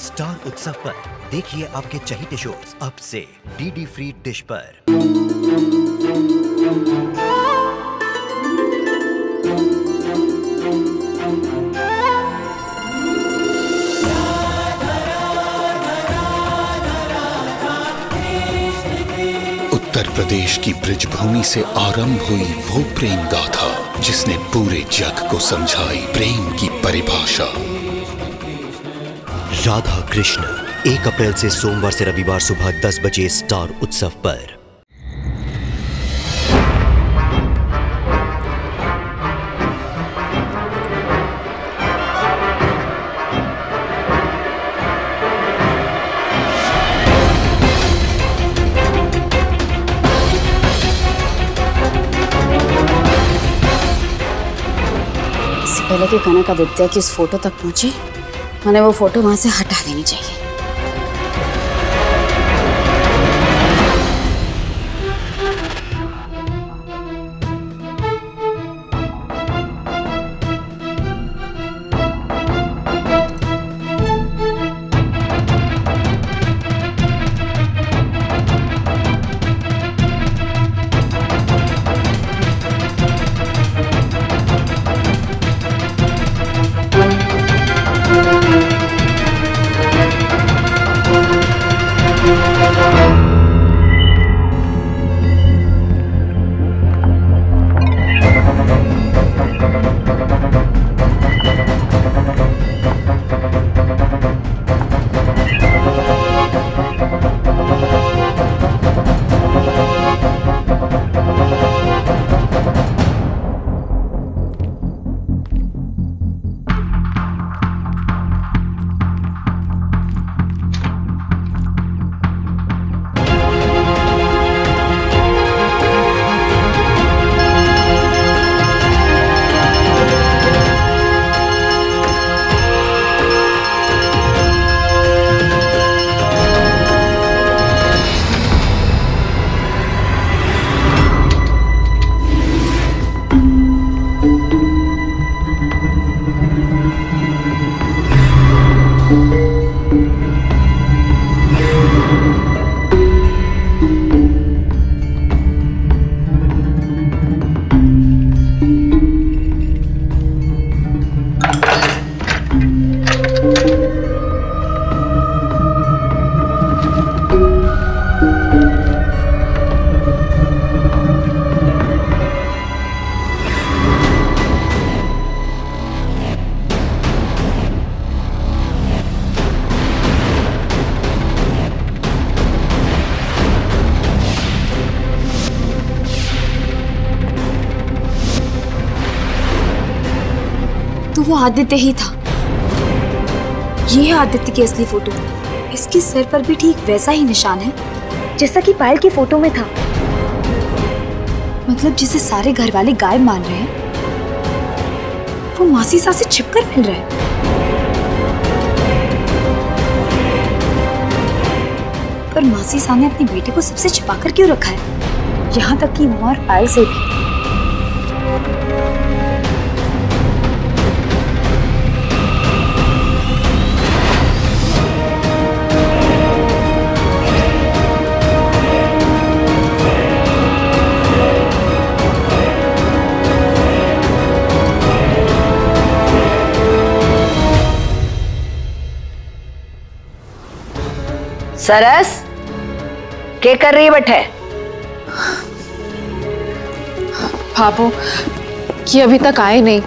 Star उत्सव पर देखिए आपके चहेते शोज अब से डीडी फ्री डिश पर। उत्तर प्रदेश की ब्रजभूमि से आरंभ हुई वो प्रेम गाथा जिसने पूरे जग को समझाई प्रेम की परिभाषा। राधा कृष्ण 1 अप्रैल से सोमवार से रविवार सुबह 10 बजे स्टार उत्सव पर। इससे पहले कि कनक आदित्य की इस फोटो तक पहुंचे, मैंने वो फोटो वहां से हटा देनी चाहिए। तो वो आदित्य ही था। ये है आदित्य की असली फोटो। इसके सर पर भी ठीक वैसा ही निशान है जैसा कि पायल की फोटो में था। मतलब जिसे सारे घर वाले गायब मान रहे हैं, वो मासी सा से छिपकर मिल रहा है। पर मासी सा ने अपने बेटे को सबसे छिपाकर क्यों रखा है, यहाँ तक कि उमा और पायल से भी। सरस क्या कर रही बैठे? बाबू कि अभी तक आए नहीं,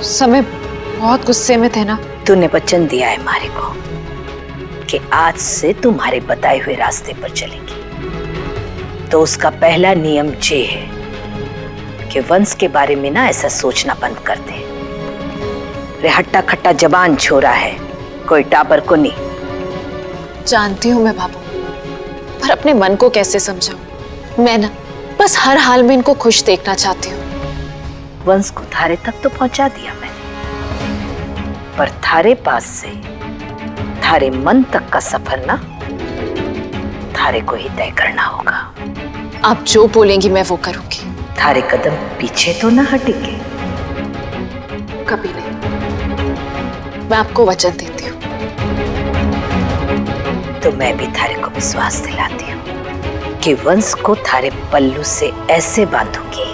समय बहुत गुस्से में थे ना। तूने वचन दिया है मारे को कि आज से तुम्हारे बताए हुए रास्ते पर चलेगी, तो उसका पहला नियम ये है कि वंश के बारे में ना ऐसा सोचना बंद कर दे। रे हट्टा खट्टा जबान छोड़ा है, कोई टाबर को नहीं। जानती हूँ मैं बाबू, पर अपने मन को कैसे समझाऊं? मैं ना बस हर हाल में इनको खुश देखना चाहती हूँ। वंश को थारे तक तो पहुंचा दिया मैंने, पर थारे पास से थारे मन तक का सफर ना थारे को ही तय करना होगा। आप जो बोलेंगी मैं वो करूंगी। थारे कदम पीछे तो ना हटेंगे। कभी नहीं, मैं आपको वचन देती हूँ। तो मैं भी थारे को विश्वास दिलाती हूँ कि वंश को थारे पल्लू से ऐसे बांधूंगी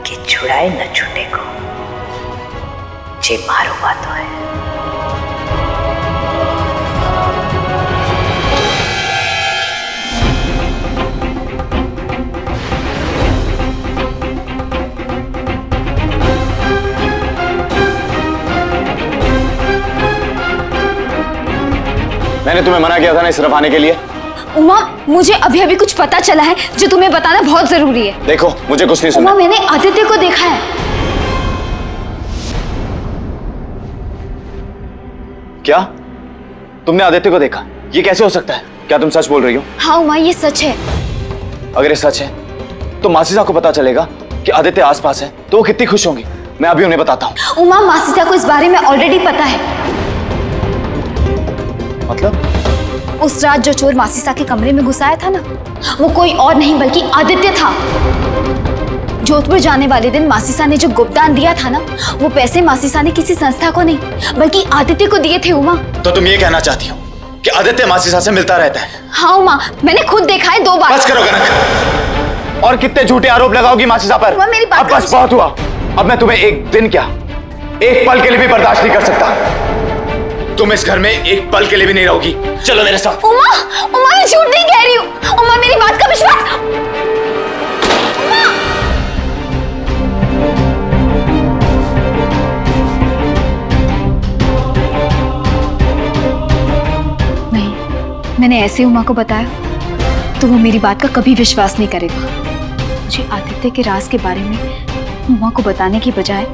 कि छुड़ाए न छूटे को, जे मारो बातो है। मैंने तुम्हें मना किया था ना इस तरफ आने के लिए। उमा, मुझे अभी अभी कुछ पता चला है जो तुम्हें बताना बहुत जरूरी है। देखो, मुझे कुछ नहीं सुनना। उमा, मैंने आदित्य को देखा है। क्या? तुमने आदित्य को देखा? ये कैसे हो सकता है? क्या तुम सच बोल रही हो? हाँ उमा, ये सच है। अगर ये सच है तो मासीसा को पता चलेगा कि आदित्य आसपास है तो वो कितनी खुश होंगी। मैं अभी उन्हें बताता हूँ। उमा, मासीसा को इस बारे में ऑलरेडी पता है। मतलब? उस रात जो चोर मासीसा के कमरे में घुसाया था ना, वो कोई और नहीं बल्कि आदित्य था। जोधपुर जाने वाले दिन मासीसा ने जो गुप्तदान दिया था ना, वो पैसे मासीसा ने किसी संस्था को नहीं बल्कि आदित्य को दिए थे। उमा, तो तुम ये कहना चाहती हो कि आदित्य मासीसा से मिलता रहता है? हाँ उमा, मैंने खुद देखा है 2 बार। बस करो कनक। और कितने झूठे आरोप लगाओगी मासीसा पर? उमा, मेरी बात अब बस बहुत हुआ। अब मैं तुम्हें एक दिन क्या, एक पल के लिए भी बर्दाश्त नहीं कर सकता। तुम इस घर में एक पल के लिए भी नहीं रहोगी। चलो मेरे साथ। उमा, उमा, मैं झूठ नहीं कह रही हूँ। उमा, मेरी बात का विश्वास। उमा! नहीं, मैंने ऐसे उमा को बताया तो वो मेरी बात का कभी विश्वास नहीं करेगा। मुझे आदित्य के राज के बारे में उमा को बताने की बजाय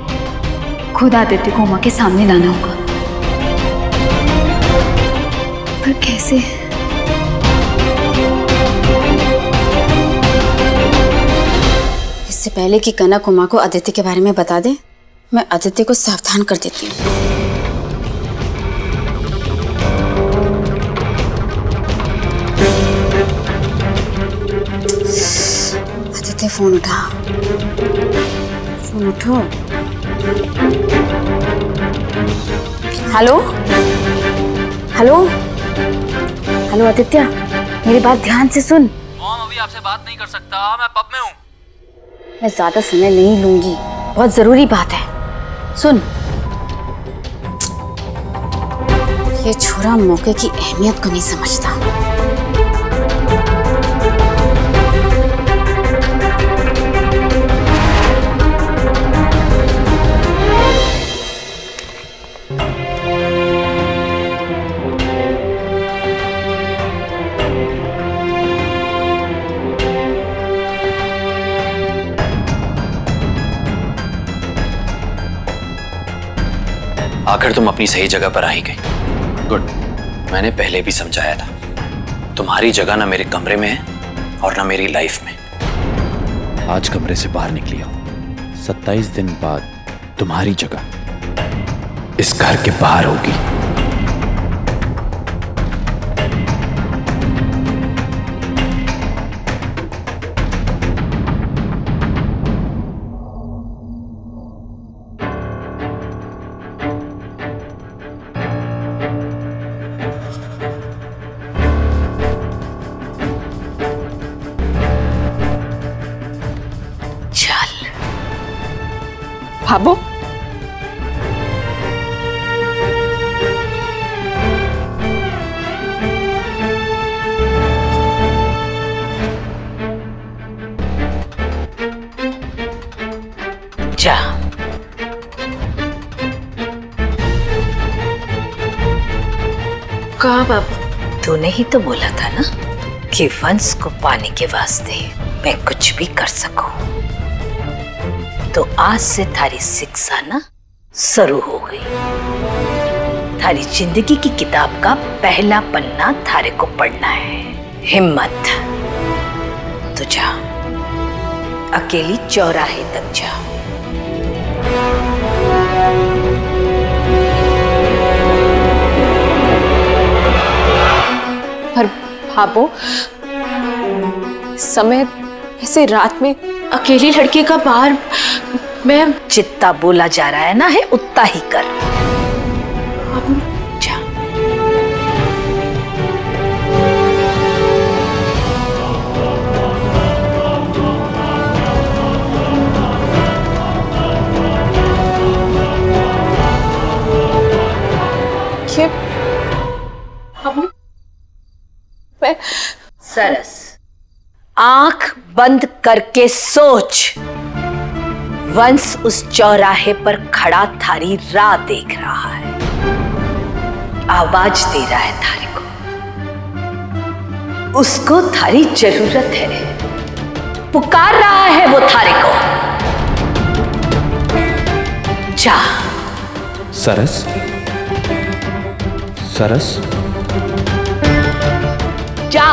खुद आदित्य को उमा के सामने लाना होगा। पर कैसे? इससे पहले कि कनक उमा को आदित्य के बारे में बता दे, मैं आदित्य को सावधान कर देती हूँ। आदित्य, फोन उठा। फोन उठो। हेलो हेलो हेलो आदित्य, मेरी बात ध्यान से सुन। मॉम, अभी आपसे बात नहीं कर सकता, मैं पब में हूँ। मैं ज्यादा समय नहीं लूंगी, बहुत जरूरी बात है। सुन, ये छोरा मौके की अहमियत को नहीं समझता। आखिर तुम अपनी सही जगह पर आ ही गई। गुड, मैंने पहले भी समझाया था, तुम्हारी जगह ना मेरे कमरे में है और ना मेरी लाइफ में। आज कमरे से बाहर निकली हो, 27 दिन बाद तुम्हारी जगह इस घर के बाहर होगी। भाबो, जा। कहा बाबू? तूने ही तो बोला था ना कि वंश को पाने के वास्ते मैं कुछ भी कर सकूं। तो आज से थारी शिक्षा ना शुरू हो गई। थारी जिंदगी की किताब का पहला पन्ना थारे को पढ़ना है। हिम्मत तो जा, अकेली चौराहे तक जा। पर भाबो, समय ऐसे रात में अकेली लड़के का बाहर, मैं जितना बोला जा रहा है ना है उतना ही कर। जा। ये बाबू, मैं सरस, आंख बंद करके सोच। वंश उस चौराहे पर खड़ा थारी राह देख रहा है, आवाज दे रहा है थारी को। उसको थारी जरूरत है, पुकार रहा है वो थारी को। जा। सरस, सरस, जा।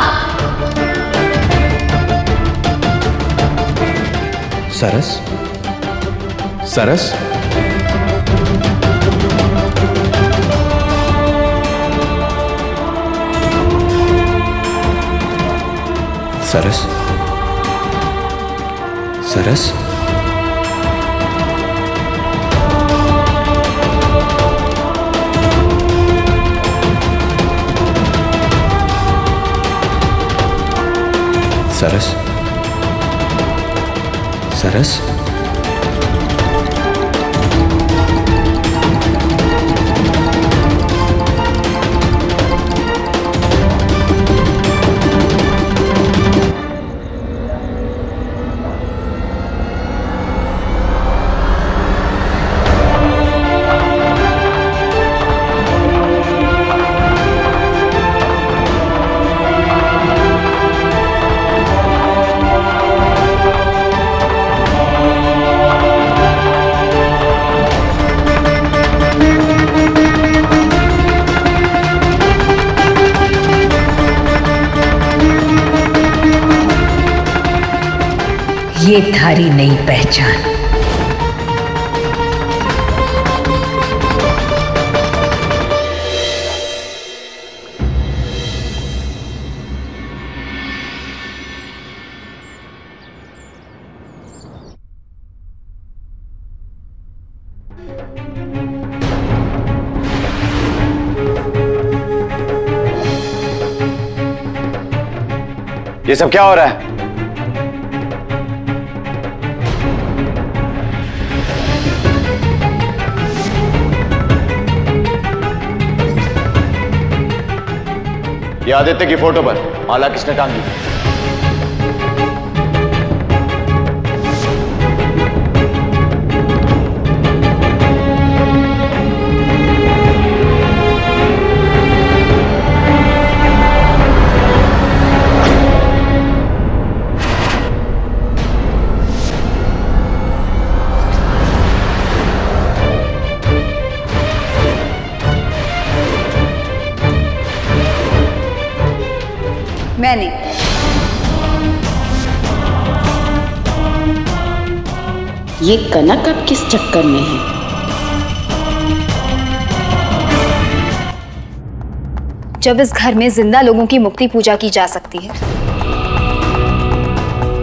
सरस, सरस, सरस, सरस, सरस, सरस, ये थारी नई पहचान। ये सब क्या हो रहा है? ये आदित्य की फोटो पर माला किसने टांगी? मैंने। ये कनक अब किस चक्कर में है? जब इस घर में जिंदा लोगों की मुक्ति पूजा की जा सकती है,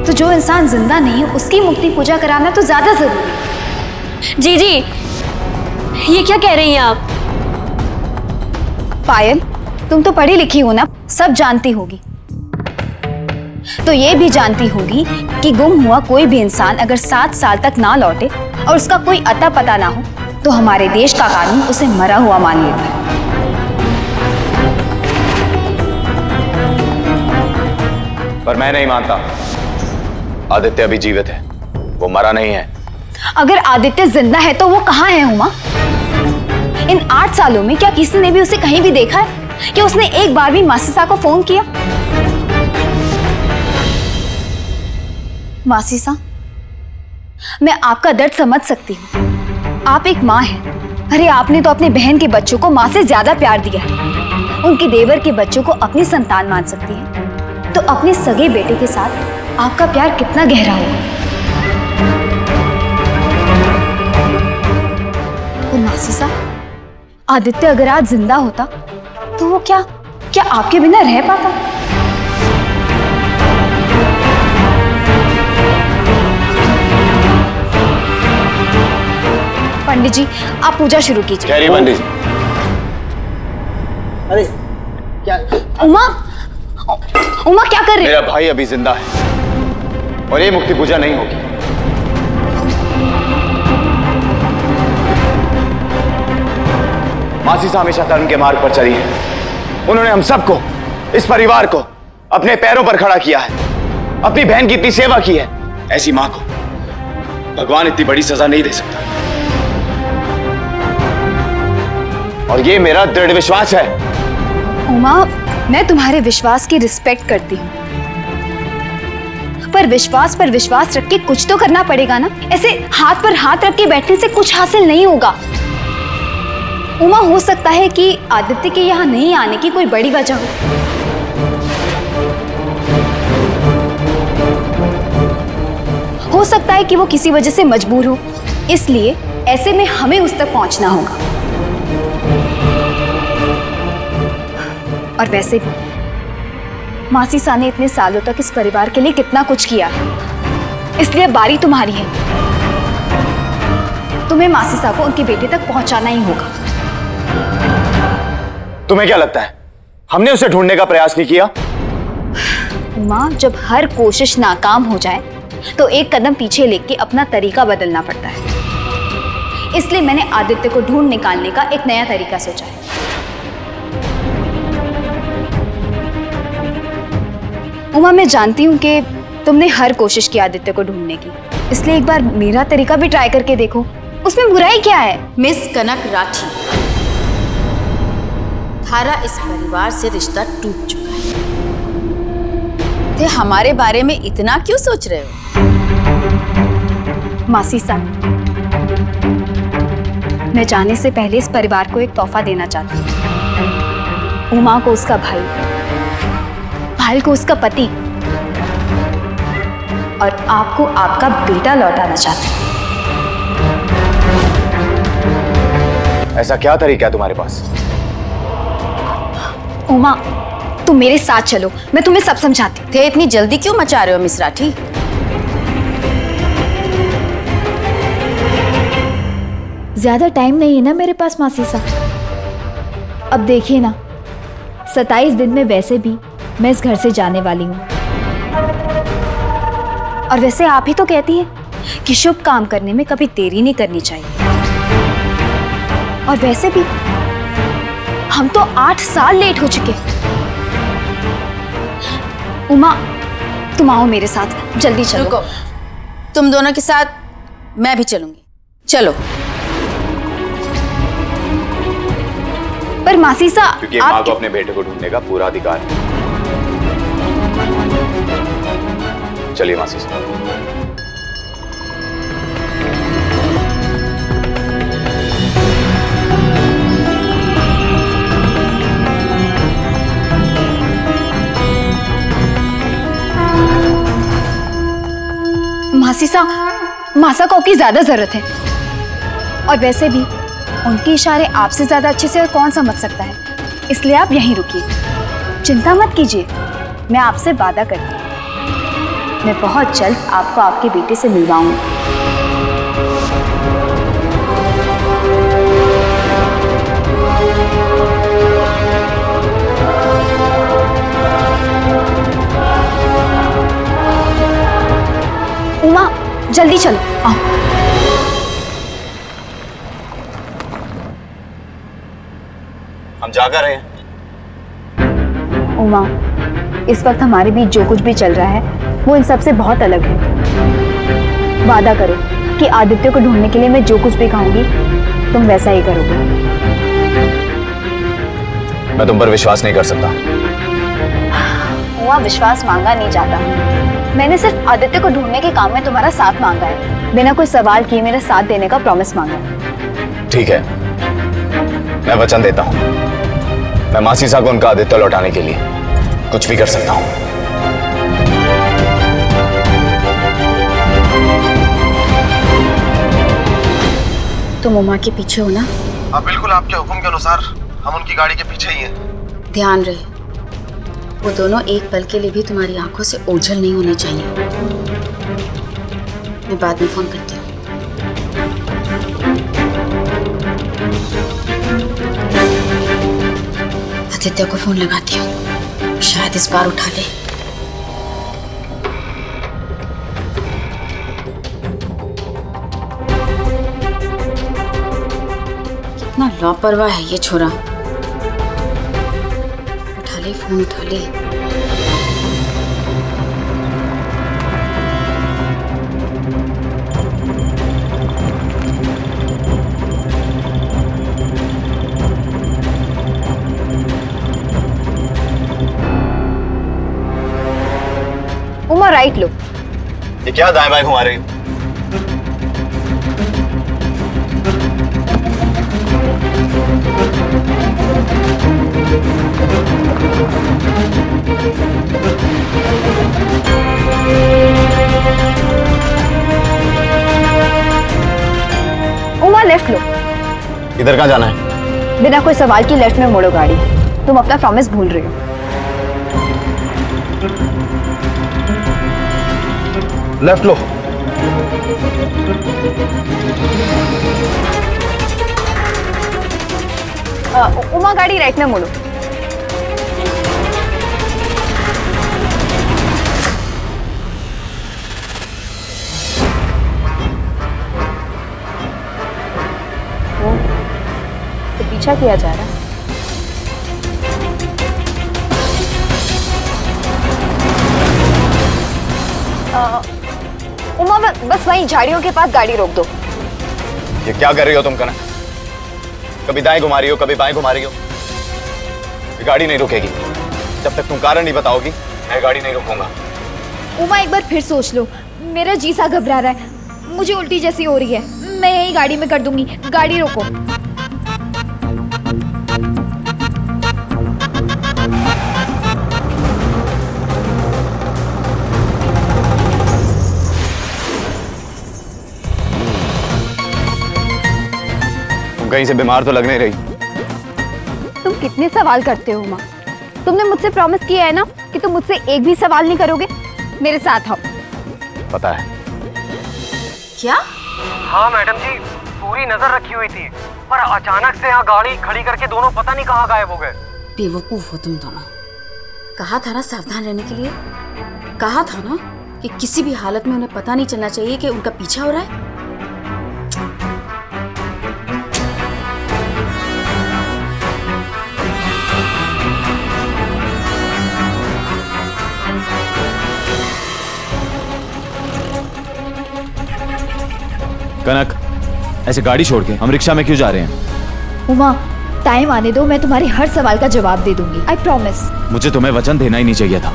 तो जो इंसान जिंदा नहीं है उसकी मुक्ति पूजा कराना तो ज्यादा जरूरी है। जी जी, ये क्या कह रही हैं आप? पायल, तुम तो पढ़ी लिखी हो ना, सब जानती होगी। तो ये भी जानती होगी कि गुम हुआ कोई भी इंसान अगर 7 साल तक ना लौटे और उसका कोई अता पता ना हो, तो हमारे देश का कानून उसे मरा हुआ मान लेता है। पर मैं नहीं मानता। आदित्य अभी जीवित है, वो मरा नहीं है। अगर आदित्य जिंदा है तो वो कहाँ है उमा? इन 8 सालों में क्या किसी ने भी उसे कहीं भी देखा है कि उसने एक बार भी मासीसा को फोन किया? मासीसा, मैं आपका दर्द समझ सकती हूँ। आप एक माँ हैं। अरे आपने तो अपने बहन के बच्चों को माँ से ज्यादा प्यार दिया है। उनके देवर के बच्चों को अपनी संतान मान सकती है, तो अपने सगे बेटे के साथ आपका प्यार कितना गहरा होगा। तो मासीसा, आदित्य अगर आज जिंदा होता तो वो क्या आपके बिना रह पाता? पंडित जी, आप पूजा शुरू कीजिए। क्या पंडित जी? अरे क्या? उमा क्या कर रहे? मेरा भाई अभी जिंदा है और ये मुक्ति पूजा नहीं होगी। मासीसा हमेशा धर्म के मार्ग पर चली है। उन्होंने हम सबको, इस परिवार को अपने पैरों पर खड़ा किया है, अपनी बहन की इतनी सेवा की है। ऐसी मां को भगवान इतनी बड़ी सजा नहीं दे सकता। और ये मेरा दृढ़ विश्वास है। उमा, मैं तुम्हारे विश्वास की रिस्पेक्ट करती हूँ, पर विश्वास रख के कुछ तो करना पड़ेगा ना। ऐसे हाथ पर हाथ रख के बैठने से कुछ हासिल नहीं होगा। उमा, हो सकता है कि आदित्य के यहाँ नहीं आने की कोई बड़ी वजह हो सकता है कि वो किसी वजह से मजबूर हो, इसलिए ऐसे में हमें उस तक पहुंचना होगा। और वैसे भी मासीसा ने इतने सालों तक इस परिवार के लिए कितना कुछ किया, इसलिए बारी तुम्हारी है। तुम्हें मासीसा को उनके बेटे तक पहुंचाना ही होगा। तुम्हें क्या लगता है हमने उसे ढूंढने का प्रयास नहीं किया? उमा, जब हर कोशिश नाकाम हो जाए तो एक कदम पीछे लेके अपना तरीका बदलना पड़ता है। इसलिए मैंने आदित्य को ढूंढ निकालने का एक नया तरीका सोचा है। उमा, मैं जानती हूँ कि तुमने हर कोशिश की आदित्य को ढूंढने की, इसलिए एक बार मेरा तरीका भी ट्राई करके देखो। उसमें बुराई क्या है? मिस कनक राठी, थारा इस परिवार से रिश्ता टूट चुका है। थे हमारे बारे में इतना क्यों सोच रहे हो? मासीसा, मैं जाने से पहले इस परिवार को एक तोहफा देना चाहती हूँ। उमा को उसका भाई, भाई को उसका पति, और आपको आपका बेटा लौटाना चाहती हूँ। ऐसा क्या तरीका है तुम्हारे पास? उमा, तुम मेरे साथ चलो, मैं तुम्हें सब समझाती। थे इतनी जल्दी क्यों मचा रहे हो मिस राठी? ज्यादा टाइम नहीं है ना मेरे पास मासीसा। अब देखिए ना, 27 दिन में वैसे भी मैं इस घर से जाने वाली हूँ। और वैसे आप ही तो कहती हैं कि शुभ काम करने में कभी देरी नहीं करनी चाहिए। और वैसे भी हम तो 8 साल लेट हो चुके। उमा, तुम आओ मेरे साथ, जल्दी चलो। रुको, तुम दोनों के साथ मैं भी चलूंगी। चलो। पर मासीसा, क्योंकि माँ को अपने बेटे को ढूंढने का पूरा अधिकार है। चलिए मासीसा। मासीसा, मासा को आपकी ज्यादा जरूरत है। और वैसे भी उनके इशारे आपसे ज्यादा अच्छे से और कौन समझ सकता है, इसलिए आप यहीं रुकिए। चिंता मत कीजिए, मैं आपसे वादा करती हूँ, मैं बहुत जल्द आपको आपके बेटे से मिलवाऊंगी। उमा, जल्दी चलो, आओ। हम जाकर रहे हैं। उमा, इस वक्त हमारे बीच जो कुछ भी चल रहा है वो इन सब से बहुत अलग है। वादा करो कि आदित्य को ढूंढने के लिए मैं जो कुछ भी कहूंगी तुम वैसा ही करोगे। मैं तुम पर विश्वास नहीं कर सकता। हुआ विश्वास मांगा नहीं जाता। मैंने सिर्फ आदित्य को ढूंढने के काम में तुम्हारा साथ मांगा है, बिना कोई सवाल किए मेरा साथ देने का प्रॉमिस मांगा है। ठीक है, मैं वचन देता हूँ, मैं मासीसा को उनका आदित्य लौटाने के लिए कुछ भी कर सकता हूँ। तुम उमा के पीछे हो ना? हाँ बिल्कुल, आपके हुक्म के अनुसार हम उनकी गाड़ी के पीछे ही हैं। ध्यान रहे, वो दोनों एक पल के लिए भी तुम्हारी आंखों से ओझल नहीं होने चाहिए। मैं बाद में फोन करती हूँ। आदित्य को फोन लगाती हूँ, शायद इस बार उठा ले। कितना लापरवाह है ये छोरा। उठा ले फोन, उठा ले। उमा राइट लो। ये क्या दाएं बाएं घुमा रही हो? उमा लेफ्ट लो। इधर कहाँ जाना है? बिना कोई सवाल की लेफ्ट में मोड़ो गाड़ी। तुम अपना प्रॉमिस भूल रहे हो। लेफ्ट लो। उमा गाड़ी राइट में मोड़ो। तो पीछा किया जा रहा है। उमा बस वहीं झाड़ियों के पास गाड़ी रोक दो। ये क्या कर रही हो तुम कनक? कभी दाएं घुमा रही हो, कभी बाएं घुमा रही हो। ये गाड़ी नहीं रुकेगी जब तक तुम कारण नहीं बताओगी। मैं गाड़ी नहीं रोकूंगा। उमा एक बार फिर सोच लो। मेरा जी सा घबरा रहा है, मुझे उल्टी जैसी हो रही है। मैं यही गाड़ी में कर दूंगी। गाड़ी रोको। कहीं से बीमार तो लग नहीं रही। तुम कितने सवाल करते हो उमा? तुमने मुझसे प्रॉमिस किया है ना कि तुम मुझसे एक भी सवाल नहीं करोगे। मेरे साथ आओ। पता है क्या? हाँ मैडम जी, पूरी नजर रखी हुई थी, पर अचानक से यहाँ गाड़ी खड़ी करके दोनों पता नहीं कहाँ गायब हो गए। बेवकूफ हो तुम दोनों। कहा था ना सावधान रहने के लिए। कहा था ना कि किसी भी हालत में उन्हें पता नहीं चलना चाहिए कि उनका पीछा हो रहा है। कनक, ऐसे गाड़ी छोड़ के हम रिक्शा में क्यों जा रहे हैं? उमा टाइम आने दो, मैं तुम्हारे हर सवाल का जवाब दे दूंगी। I promise. मुझे तुम्हें वचन देना ही नहीं चाहिए था।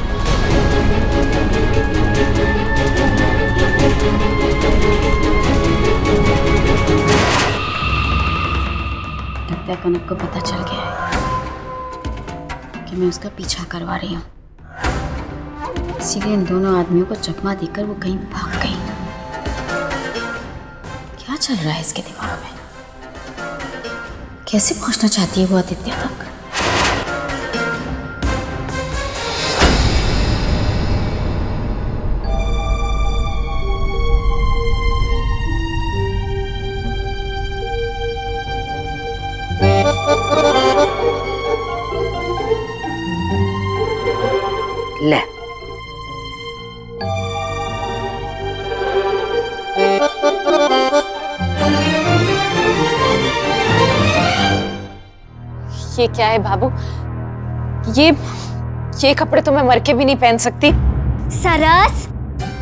लगता है कनक को पता चल गया है कि मैं उसका पीछा करवा रही हूँ, इसीलिए इन दोनों आदमियों को चकमा देकर वो कहीं भाग गई। क्या चल रहा है इसके दिमाग में? कैसे पहुंचना चाहती है वो आदित्य तक? ले ये क्या है बाबू? ये कपड़े तो मैं मर के भी नहीं पहन सकती। सरस,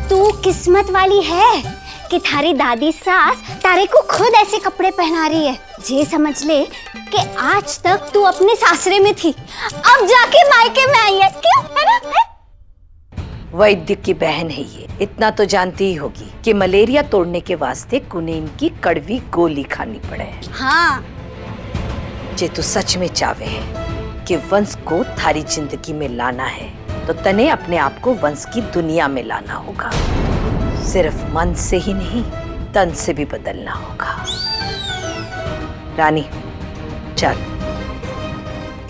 तू किस्मत वाली है कि थारी दादी सास तारे को खुद ऐसे कपड़े पहना रही है। ये समझ ले कि आज तक तू अपने सासरे में थी, अब जाके मायके में आई है। क्यों? है ना? वैद्य की बहन है ये। इतना तो जानती ही होगी कि मलेरिया तोड़ने के वास्ते कुनेन की कड़वी गोली खानी पड़े। हाँ। जे तू सच में चाहे है कि वंश को थारी जिंदगी में लाना है तो तने अपने आप को वंश की दुनिया में लाना होगा। सिर्फ मन से ही नहीं, तन से भी बदलना होगा। रानी चल,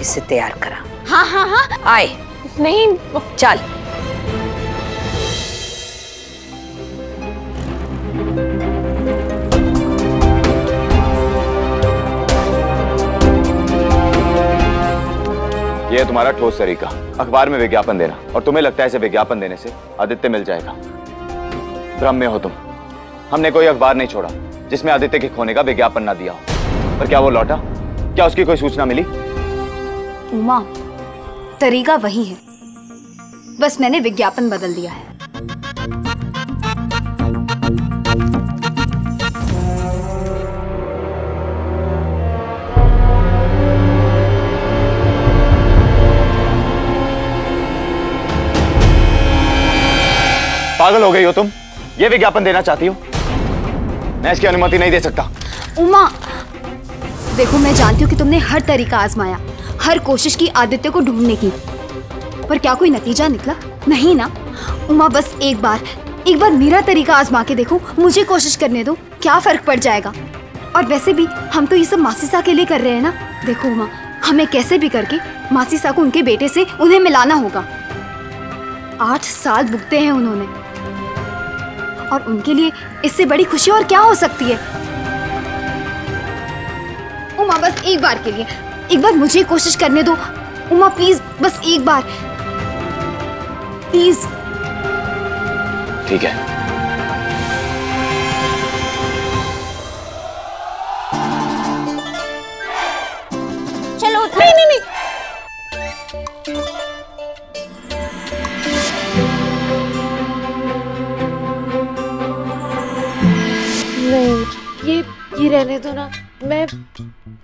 इसे तैयार करा। हाँ हाँ हाँ। आए। नहीं चल। ये है तुम्हारा ठोस तरीका, अखबार में विज्ञापन देना, और तुम्हें लगता है इसे विज्ञापन देने से आदित्य मिल जाएगा। भ्रम में हो तुम। हमने कोई अखबार नहीं छोड़ा जिसमें आदित्य के खोने का विज्ञापन ना दिया हो। पर क्या वो लौटा? क्या उसकी कोई सूचना मिली? उमा, तरीका वही है, बस मैंने विज्ञापन बदल दिया है। पागल हो गई हो तुम? ये विज्ञापन देना चाहती हो? मैं इसकी अनुमति नहीं दे सकता। उमा, देखो मैं जानती हूँ कि तुमने हर तरीका आजमाया, हर कोशिश की आदित्य को ढूंढने की, पर क्या कोई नतीजा निकला? नहीं ना। उमा, बस एक बार मेरा तरीका आजमा के देखो, मुझे कोशिश करने दो, क्या फर्क पड़ जाएगा। और वैसे भी हम तो ये सब मासीसा के लिए कर रहे हैं ना। देखो उमा, हमें कैसे भी करके मासीसा को उनके बेटे से उन्हें मिलाना होगा। 8 साल भुगते हैं उन्होंने, और उनके लिए इससे बड़ी खुशी और क्या हो सकती है। उमा, बस एक बार के लिए, एक बार मुझे कोशिश करने दो। उमा प्लीज, बस एक बार प्लीज। ठीक है। चलो। नहीं। ये रहने दो ना।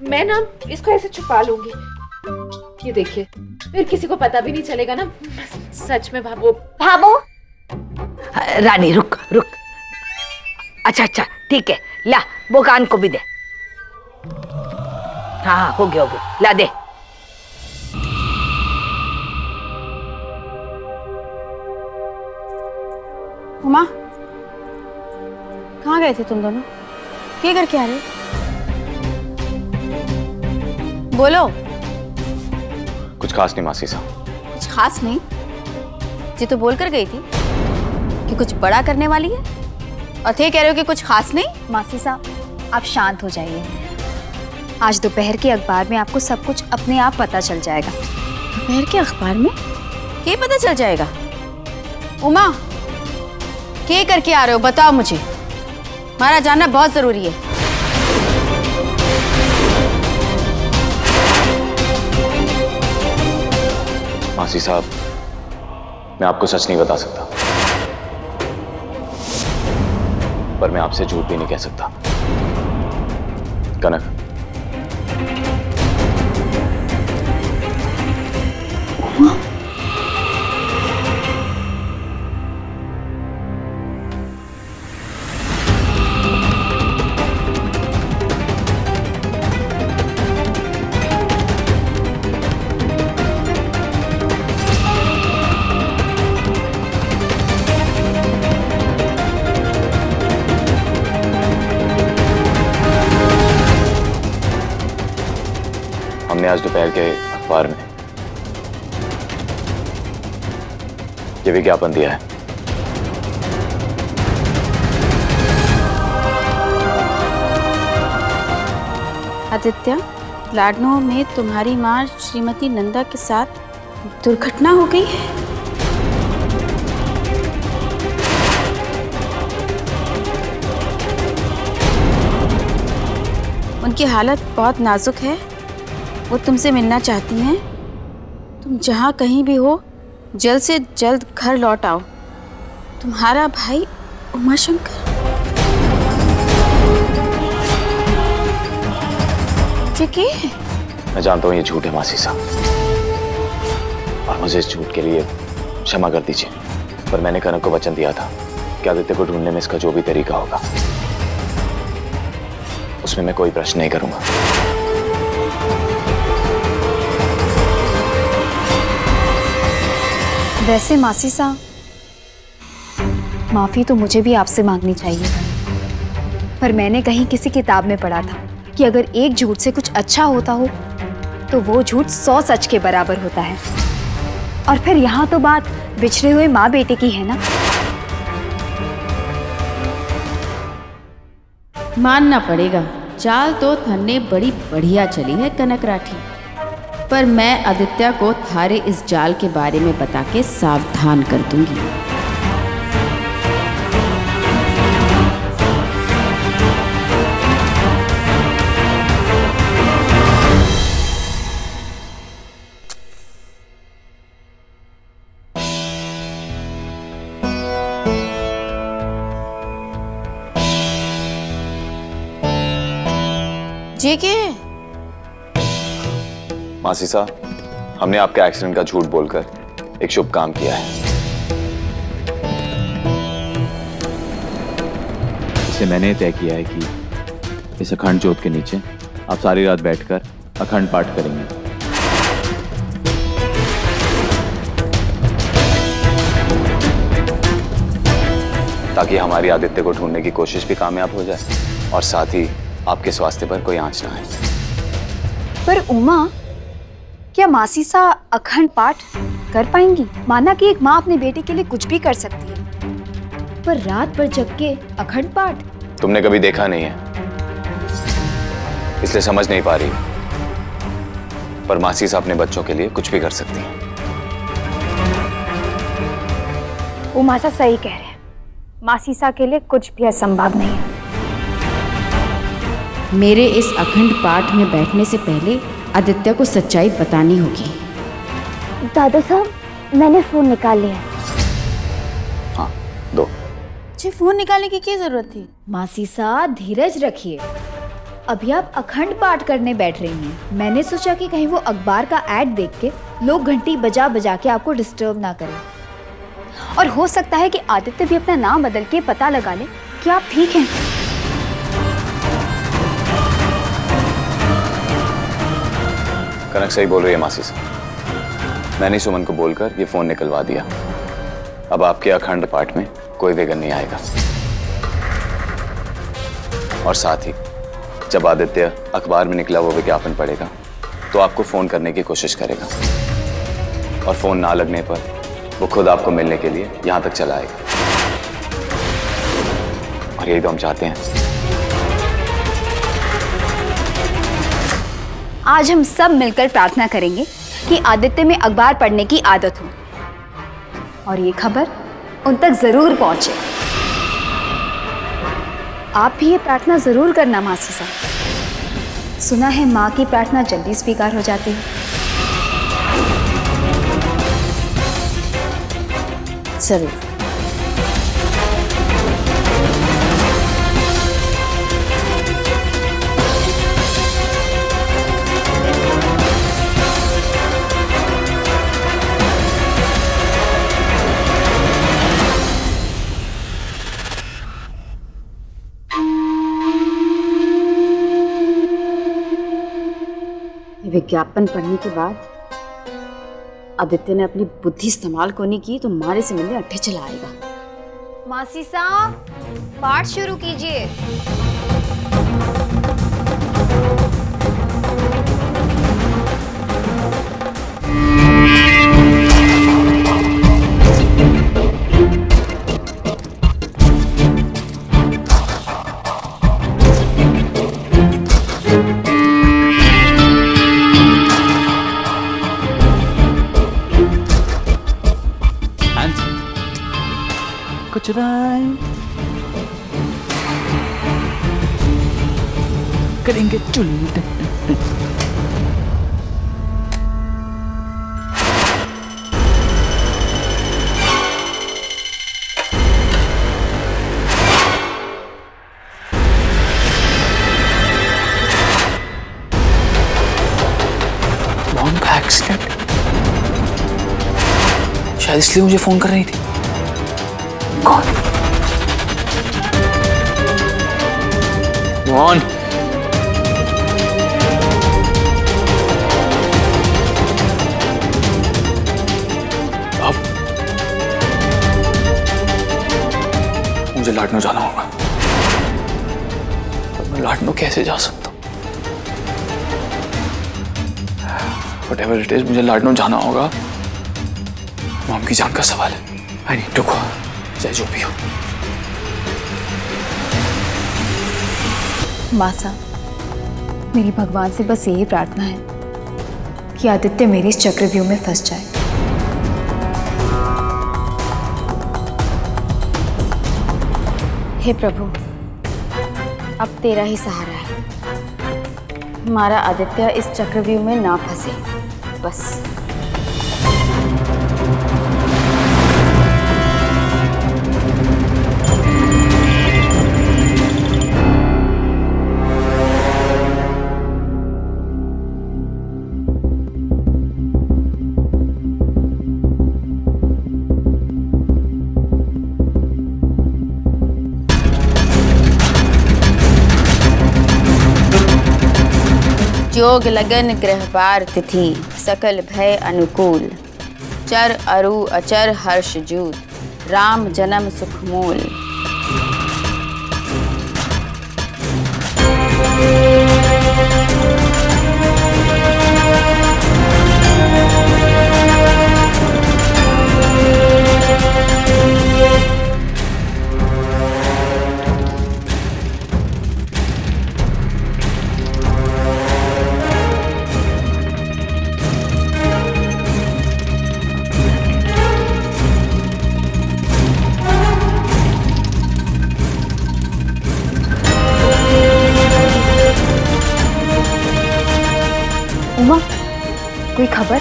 मैं ना इसको ऐसे छुपा लूंगी। ये देखिए, फिर किसी को पता भी नहीं चलेगा ना। सच में भाबो। रानी रुक। अच्छा ठीक है, ला वो कान को भी दे। हाँ हो गया, ला दे। उमा, कहाँ गए थे तुम दोनों? क्या करके आ रहे? बोलो। कुछ खास नहीं मासी साहब। कुछ खास नहीं? जी तो बोल कर गई थी कि कुछ बड़ा करने वाली है, और थे कह रहे हो कि कुछ खास नहीं। मासी साहब, आप शांत हो जाइए। आज दोपहर के अखबार में आपको सब कुछ अपने आप पता चल जाएगा। दोपहर के अखबार में क्या पता चल जाएगा? उमा, क्या करके आ रहे हो? बताओ मुझे, हमारा जानना बहुत जरूरी है। मासी साहब, मैं आपको सच नहीं बता सकता, पर मैं आपसे झूठ भी नहीं कह सकता। कनक, हमने आज दोपहर के अखबार में ये विज्ञापन दिया है। आदित्य, लाडनो में तुम्हारी माँ श्रीमती नंदा के साथ दुर्घटना हो गई है। उनकी हालत बहुत नाजुक है, वो तुमसे मिलना चाहती हैं। तुम जहाँ कहीं भी हो, जल्द से जल्द घर लौट आओ। तुम्हारा भाई उमाशंकर। मैं जानता हूँ ये झूठ है मासी साहब, और मुझे इस झूठ के लिए क्षमा कर दीजिए, पर मैंने कनक को वचन दिया था कि आदित्य को ढूंढने में इसका जो भी तरीका होगा उसमें मैं कोई प्रश्न नहीं करूंगा। वैसे मासी साहब, माफी तो मुझे भी आपसे मांगनी चाहिए, पर मैंने कहीं किसी किताब में पढ़ा था कि अगर एक झूठ से कुछ अच्छा होता हो तो वो झूठ 100 सच के बराबर होता है। और फिर यहाँ तो बात बिछड़े हुए माँ बेटे की है ना। मानना पड़ेगा, चाल तो थन्ने बड़ी बढ़िया चली है कनक राठी, पर मैं आदित्य को थारे इस जाल के बारे में बता के सावधान कर दूंगी। जे के है? मासी साहब, हमने आपके एक्सीडेंट का झूठ बोलकर एक शुभ काम किया है। इसलिए मैंने तय किया है कि इस अखंड ज्योत के नीचे आप सारी रात बैठकर अखंड पाठ करेंगे। ताकि हमारी आदित्य को ढूंढने की कोशिश भी कामयाब हो जाए और साथ ही आपके स्वास्थ्य पर कोई आंच ना आए। पर उमा, क्या मासीसा अखंड पाठ कर पाएंगी? माना कि एक माँ अपने बेटे के लिए कुछ भी कर सकती है, पर रात भर जग के अखंड पाठ? तुमने कभी देखा नहीं है, इसलिए समझ नहीं पा रही। पर मासीसा अपने बच्चों के लिए कुछ भी कर सकती है। उमासा सही कह रहे हैं, मासीसा के लिए कुछ भी असंभव नहीं है। मेरे इस अखंड पाठ में बैठने से पहले आदित्य को सच्चाई बतानी होगी। दादा साहब, मैंने फोन निकाल लिया। हाँ, दो। जी, फोन निकालने की क्या जरूरत थी? मासीसा धीरज रखिए, अभी आप अखंड पाठ करने बैठ रही हैं। मैंने सोचा कि कहीं वो अखबार का ऐड देख के लोग घंटी बजा बजा के आपको डिस्टर्ब ना करें, और हो सकता है कि आदित्य भी अपना नाम बदल के पता लगा ले कि आप ठीक हैं। कनक सही बोल रही है मासी साहब, मैंने सुमन को बोलकर ये फोन निकलवा दिया। अब आपके अखंड पाठ में कोई विघ्न नहीं आएगा। और साथ ही जब आदित्य अखबार में निकला वो विज्ञापन पढ़ेगा तो आपको फोन करने की कोशिश करेगा, और फोन ना लगने पर वो खुद आपको मिलने के लिए यहां तक चला आएगा। और यही तो हम चाहते हैं। आज हम सब मिलकर प्रार्थना करेंगे कि आदित्य में अखबार पढ़ने की आदत हो और ये खबर उन तक जरूर पहुंचे। आप भी ये प्रार्थना जरूर करना मासी साहब। सुना है माँ की प्रार्थना जल्दी स्वीकार हो जाती है। जरूर। विज्ञापन पढ़ने के बाद आदित्य ने अपनी बुद्धि इस्तेमाल को नहीं की तो मारे से मिलने अट्ठे चला आएगा। मासी साहब, पाठ शुरू कीजिए। कुछ राय करेंगे चुल्लू। मॉम का एक्सीडेंट, शायद इसलिए मुझे फोन कर रही थी। कौन? मोहन, अब मुझे लाडनू जाना होगा। अब मैं लाडनू कैसे जा सकता हूँ? Whatever it is, मुझे लाडनू जाना होगा। मॉम की जान का सवाल है। I need to go. चाहे जो भी हो। मासा, मेरी भगवान से बस यही प्रार्थना है कि आदित्य मेरे इस चक्रव्यूह में फंस जाए। हे प्रभु, अब तेरा ही सहारा है। हमारा आदित्य इस चक्रव्यूह में ना फंसे, बस। जोग लगन ग्रह पार तिथि सकल भय अनुकूल चर अरु अचर हर्ष जूत राम जन्म सुख मूल। उमा, कोई खबर?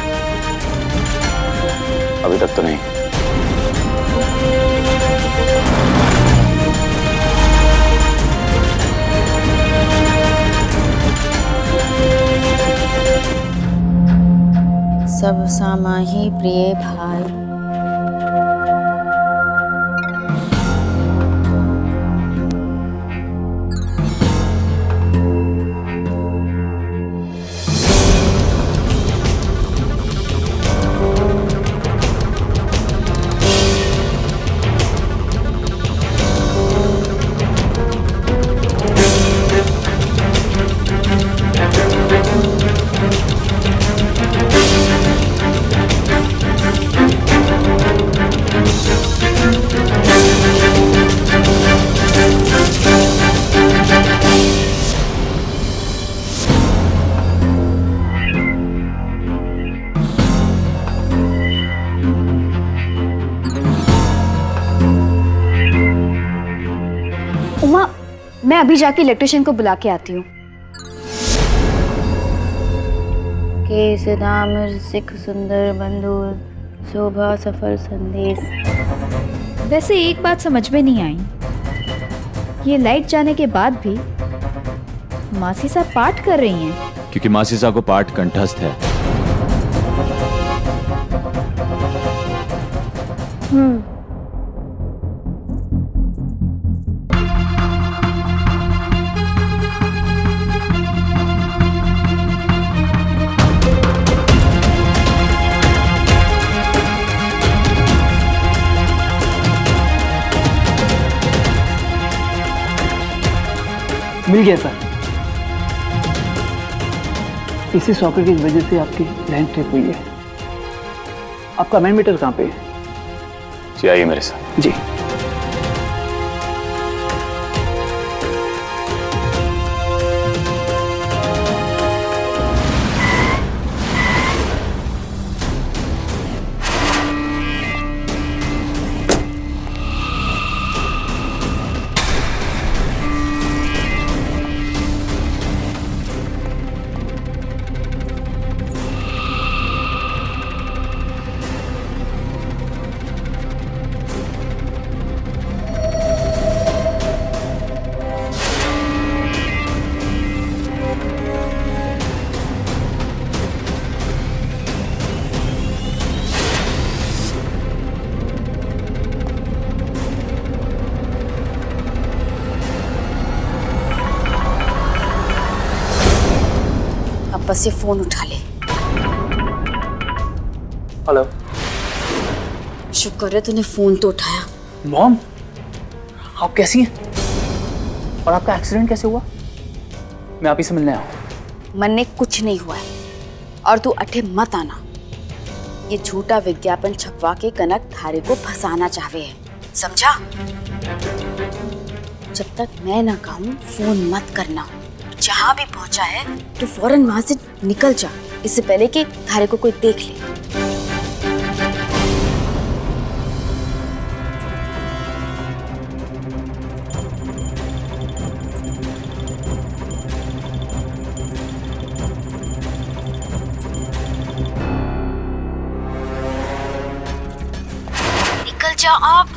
अभी तक तो नहीं। सब सामाही प्रिय भाई, मैं अभी जाके इलेक्ट्रिशियन को बुला के आती हूँ। केस दामर सिख सुंदर बंधुर शोभा सफल संदेश। वैसे एक बात समझ में नहीं आई, ये लाइट जाने के बाद भी मासी साहब पाठ कर रही हैं। क्योंकि मासी साहब को पाठ कंठस्थ है। मिल गया सर। इसी सॉकेट की वजह से आपकी लाइन ट्रिप हुई है। आपका मैन मीटर कहाँ पे है? जी आइए मेरे साथ। जी। बस ये फोन उठा ले। हेलो। शुक्र है तूने फोन तो उठाया। मॉम, आप कैसी हैं? और आपका एक्सीडेंट कैसे हुआ? मैं आप ही से मिलने आया हूँ। मन्ने कुछ नहीं हुआ है और तू अठे मत आना। ये झूठा विज्ञापन छपवा के कनक थारे को फंसाना चाहवे है, समझा? जब तक मैं ना कहूँ फोन मत करना। जहाँ भी पहुंचा है तो फौरन वहां से निकल जा, इससे पहले कि थारे को कोई देख ले। निकल जा आप।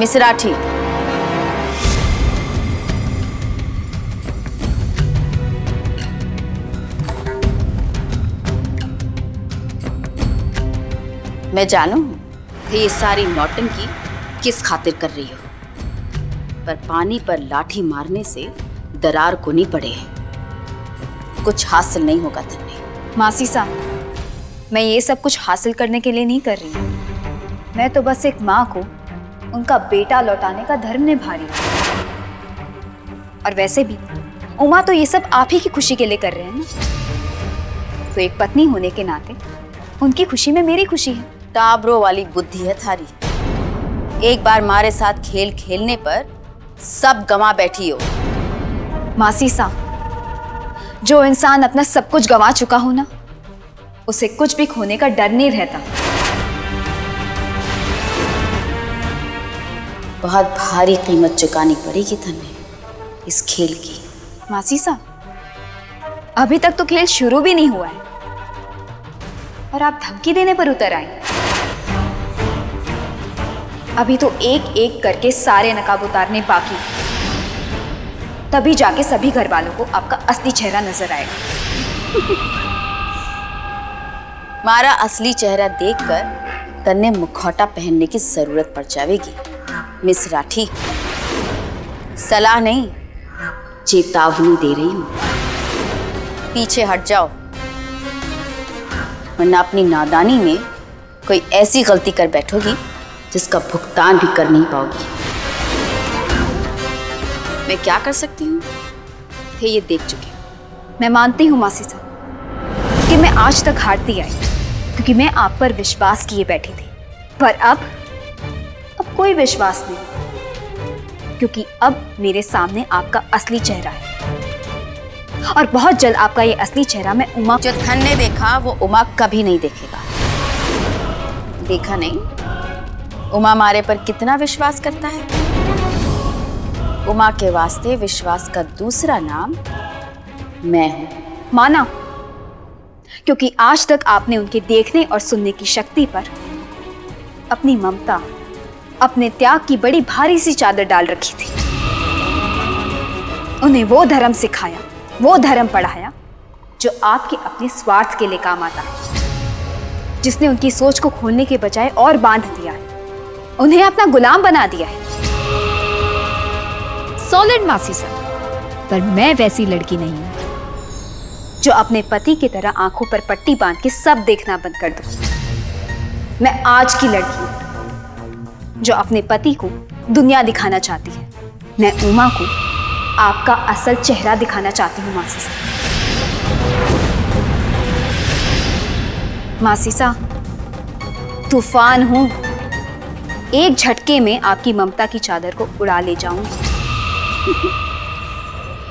मिस राठी, मैं जानू कि ये सारी नौटंकी किस खातिर कर रही हो, पर पानी पर लाठी मारने से दरार को नहीं पड़े, कुछ हासिल नहीं होगा तुमने। मासी साहब, मैं ये सब कुछ हासिल करने के लिए नहीं कर रही हूँ। मैं तो बस एक माँ को उनका बेटा लौटाने का धर्म निभा रही हूँ। और वैसे भी उमा तो ये सब आप ही की खुशी के लिए कर रहे हैं ना। तो एक पत्नी होने के नाते उनकी खुशी में मेरी खुशी है। टाबरों वाली बुद्धि है थारी। एक बार मारे साथ खेल खेलने पर सब गंवा बैठी हो। मासी साहब, जो इंसान अपना सब कुछ गंवा चुका हो ना, उसे कुछ भी खोने का डर नहीं रहता। बहुत भारी कीमत चुकानी पड़ेगी तन्ने इस खेल की। मासी साहब, अभी तक तो खेल शुरू भी नहीं हुआ है और आप धमकी देने पर उतर आए। अभी तो एक एक करके सारे नकाब उतारने बाकी, तभी जाके सभी घर वालों को आपका असली चेहरा नजर आएगा। मारा असली चेहरा देखकर तन्ने मुखौटा पहनने की जरूरत पड़ जाएगी। मिस राठी, सलाह नहीं चेतावनी दे रही हूं, पीछे हट जाओ, वरना अपनी नादानी में कोई ऐसी गलती कर बैठोगी जिसका भुगतान भी कर नहीं पाओगी। मैं क्या कर सकती हूँ थे ये देख चुके। मैं मानती हूँ मासी साहब कि मैं आज तक हारती आई क्योंकि मैं आप पर विश्वास किए बैठी थी, पर अब कोई विश्वास नहीं, क्योंकि अब मेरे सामने आपका असली चेहरा है और बहुत जल्द आपका ये असली चेहरा मैं उमा। जो धन ने देखा वो उमा कभी नहीं देखेगा। देखा नहीं उमा मारे पर कितना विश्वास करता है। उमा के वास्ते विश्वास का दूसरा नाम मैं हूं। माना, क्योंकि आज तक आपने उनके देखने और सुनने की शक्ति पर अपनी ममता, अपने त्याग की बड़ी भारी सी चादर डाल रखी थी। उन्हें वो धर्म सिखाया, वो धर्म पढ़ाया जो आपके अपने स्वार्थ के लिए काम आता है, जिसने उनकी सोच को खोलने के बजाय और बांध दिया है, उन्हें अपना गुलाम बना दिया है। सॉलिड मासी साहब, पर मैं वैसी लड़की नहीं हूं जो अपने पति की तरह आंखों पर पट्टी बांध के सब देखना बंद कर दूं। मैं आज की लड़की हूं जो अपने पति को दुनिया दिखाना चाहती है। मैं उमा को आपका असल चेहरा दिखाना चाहती हूँ मासी साहब। मासी साहब, तूफान हूं, एक झटके में आपकी ममता की चादर को उड़ा ले जाऊंगी।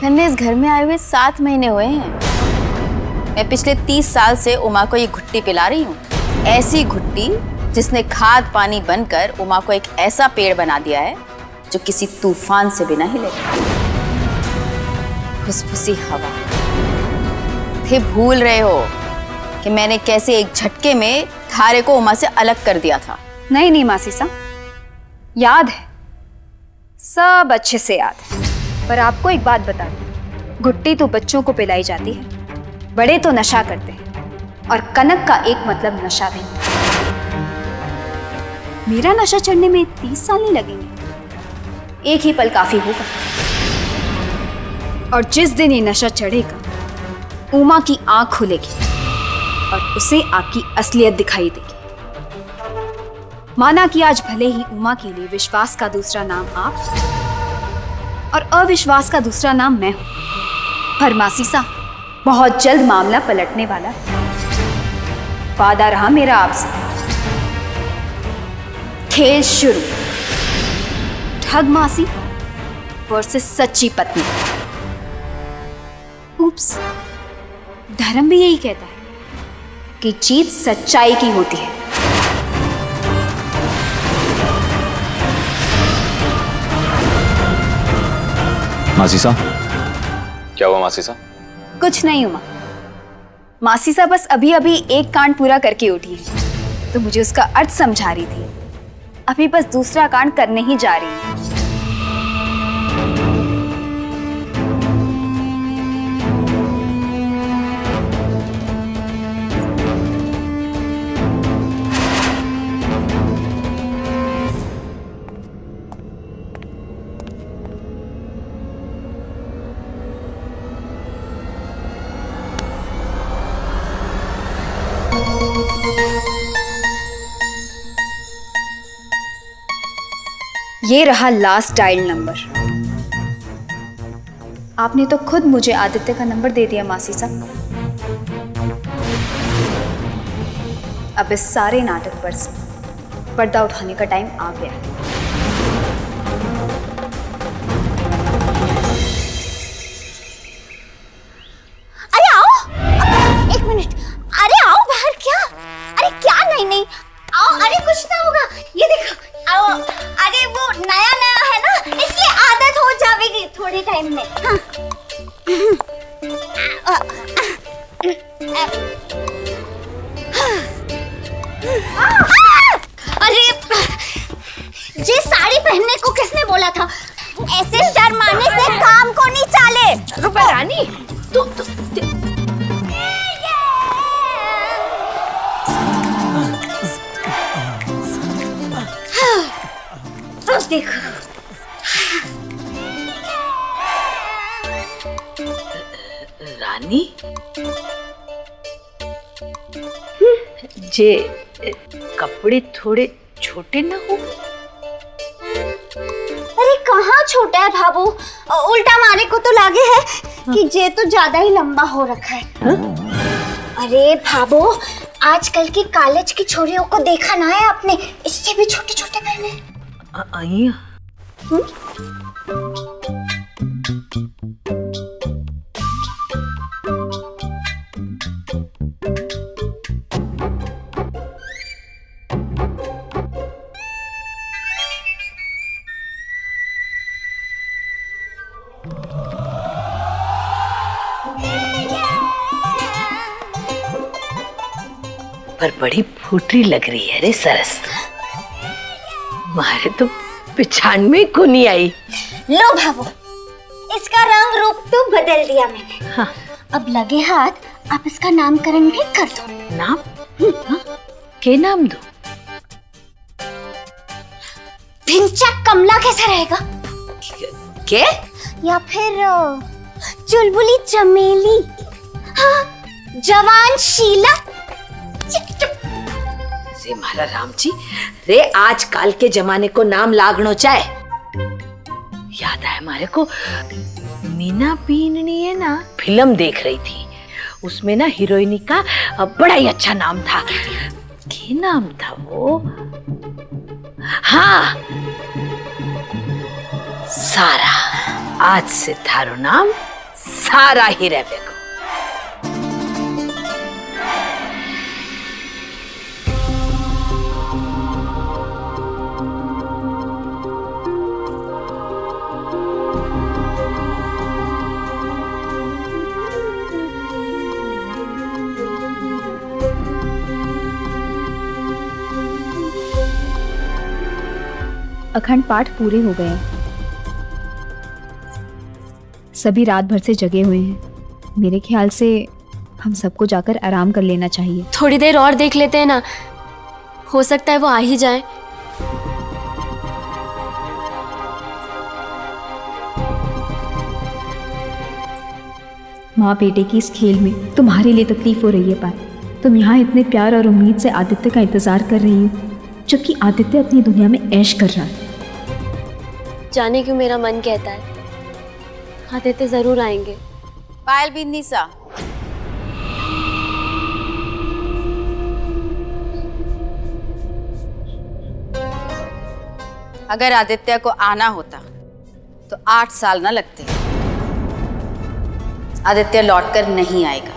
मैंने इस घर में आए हुए 7 महीने हुए हैं। मैं पिछले 30 साल से उमा को ये घुट्टी पिला रही हूँ, ऐसी घुट्टी जिसने खाद पानी बनकर उमा को एक ऐसा पेड़ बना दिया है जो किसी तूफान से भी ना हिले। फुसफुसी हवा, थे भूल रहे हो कि मैंने कैसे एक झटके में थारे को उमा से अलग कर दिया था। नहीं नहीं मासी साहब, याद है, सब अच्छे से याद है। पर आपको एक बात बता दूं, घुट्टी तो बच्चों को पिलाई जाती है, बड़े तो नशा करते हैं, और कनक का एक मतलब नशा भी। मेरा नशा चढ़ने में 30 साल नहीं लगेंगे, एक ही पल काफी होगा। और जिस दिन ये नशा चढ़ेगा, उमा की आंख खुलेगी और उसे आपकी असलियत दिखाई देगी। माना कि आज भले ही उमा के लिए विश्वास का दूसरा नाम आप और अविश्वास का दूसरा नाम मैं हूं, पर मासी साहब, बहुत जल्द मामला पलटने वाला है। वादा रहा मेरा आपसे। खेल शुरू, ठग मासी वर्सेस सच्ची पत्नी। उप्स, धर्म भी यही कहता है कि जीत सच्चाई की होती है। मासी साहब, क्या हुआ मासी साहब? कुछ नहीं उमा, मासी साहब बस अभी अभी एक कांड पूरा करके उठी है, तो मुझे उसका अर्थ समझा रही थी। अभी बस दूसरा कांड करने ही जा रही हूँ। ये रहा लास्ट डायल नंबर। आपने तो खुद मुझे आदित्य का नंबर दे दिया मासी साहब। अब इस सारे नाटक पर से पर्दा उठाने का टाइम आ गया है। अरे आओ, एक मिनट। अरे आओ बाहर। क्या? अरे क्या? नहीं आओ। अरे कुछ ना होगा, ये देखो। आओ। अरे वो नया है ना, इसलिए आदत हो जाएगी थोड़े टाइम में। हाँ। अरे ये साड़ी पहनने को किसने बोला था? ऐसे शर्माने से काम को नहीं चाले। रुपा रानी, तू देखो। रानी, जे कपड़े थोड़े छोटे ना हो? अरे कहाँ छोटा है भाभू, उल्टा मारे को तो लागे है कि जे तो ज्यादा ही लंबा हो रखा है। अरे भाभू, आजकल की कॉलेज की छोरियों को देखा ना है आपने, इससे भी छोटे छोटे पहने। पर बड़ी फूटरी लग रही है रे सरस। मारे तो पिछाड़ में को नहीं आई। लो भाभू, इसका रंग रूप तो बदल दिया मैंने। हाँ। अब लगे हाथ आप इसका नामकरण भी कर दो। नाम? हाँ? के नाम दो? भिंचा कमला कैसा रहेगा? के? या फिर चुलबुली चमेली? हाँ, जवान शीला? रे मारा राम जी, रे आजकल के जमाने को नाम लागनो चाहे। याद आया हमारे को, मीना पीननी है ना, फिल्म देख रही थी, उसमें ना हीरोइनी का बड़ा ही अच्छा नाम था। क्या नाम था वो? हाँ, सारा। आज से थारो नाम सारा ही रहेगा। अखंड पाठ पूरे हो गए। सभी रात भर से जगे हुए हैं। मेरे ख्याल से हम सबको जाकर आराम कर लेना चाहिए। थोड़ी देर और देख लेते हैं ना, हो सकता है वो आ ही जाए। माँ बेटे की इस खेल में तुम्हारे लिए तकलीफ हो रही है पायल। तुम यहाँ इतने प्यार और उम्मीद से आदित्य का इंतजार कर रही हो, जबकि आदित्य अपनी दुनिया में ऐश कर रहा है। जाने क्यों मेरा मन कहता है आदित्य जरूर आएंगे। पायल बिन्नीसा, अगर आदित्य को आना होता तो 8 साल ना लगते। आदित्य लौटकर नहीं आएगा।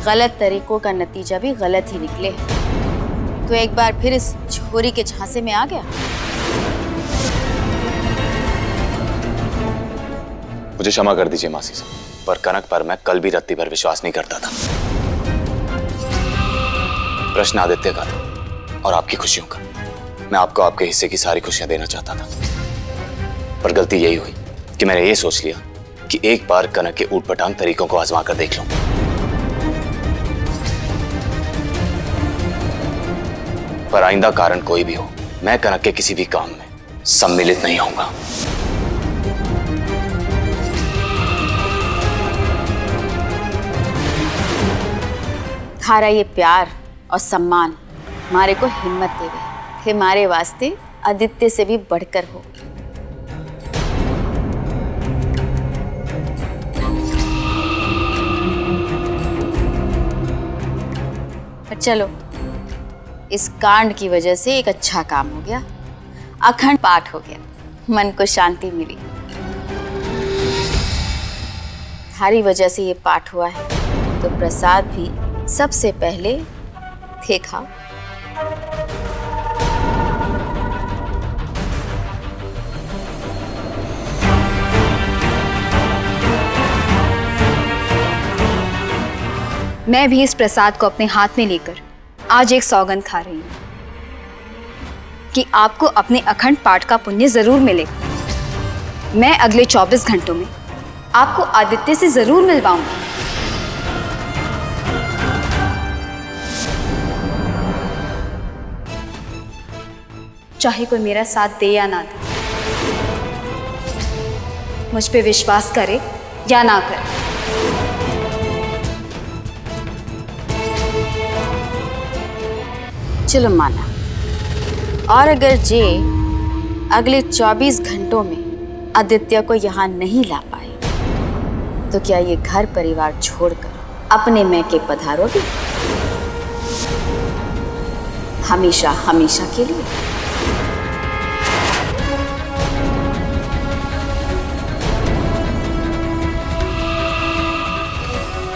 गलत तरीकों का नतीजा भी गलत ही निकले, तो एक बार फिर इस छोरी के झांसे में आ गया। मुझे क्षमा कर दीजिए मासी साहब। पर कनक पर मैं कल भी रत्ती भर विश्वास नहीं करता था। प्रश्न आदित्य का था और आपकी खुशियों का। मैं आपको आपके हिस्से की सारी खुशियां देना चाहता था, पर गलती यही हुई कि मैंने ये सोच लिया कि एक बार कनक के ऊटपटांग तरीकों को आजमा कर देख लूं। पर आइंदा कारण कोई भी हो, मैं कनक के किसी भी काम में सम्मिलित नहीं होऊंगा। थारा ये प्यार और सम्मान हमारे को हिम्मत देवे कि हमारे वास्ते आदित्य से भी बढ़कर हो। पर चलो, इस कांड की वजह से एक अच्छा काम हो गया, अखंड पाठ हो गया, मन को शांति मिली। थारी वजह से ये पाठ हुआ है, तो प्रसाद भी सबसे पहले देखा। मैं भी इस प्रसाद को अपने हाथ में लेकर आज एक सौगंध खा रही हूं कि आपको अपने अखंड पाठ का पुण्य जरूर मिलेगा। मैं अगले 24 घंटों में आपको आदित्य से जरूर मिलवाऊंगी। चाहे कोई मेरा साथ दे या ना दे, मुझ पे विश्वास करे या ना करे, चलो माना। और अगर जे अगले 24 घंटों में आदित्य को यहाँ नहीं ला पाए, तो क्या ये घर परिवार छोड़कर अपने मैके पधारोगे? हमेशा हमेशा के लिए?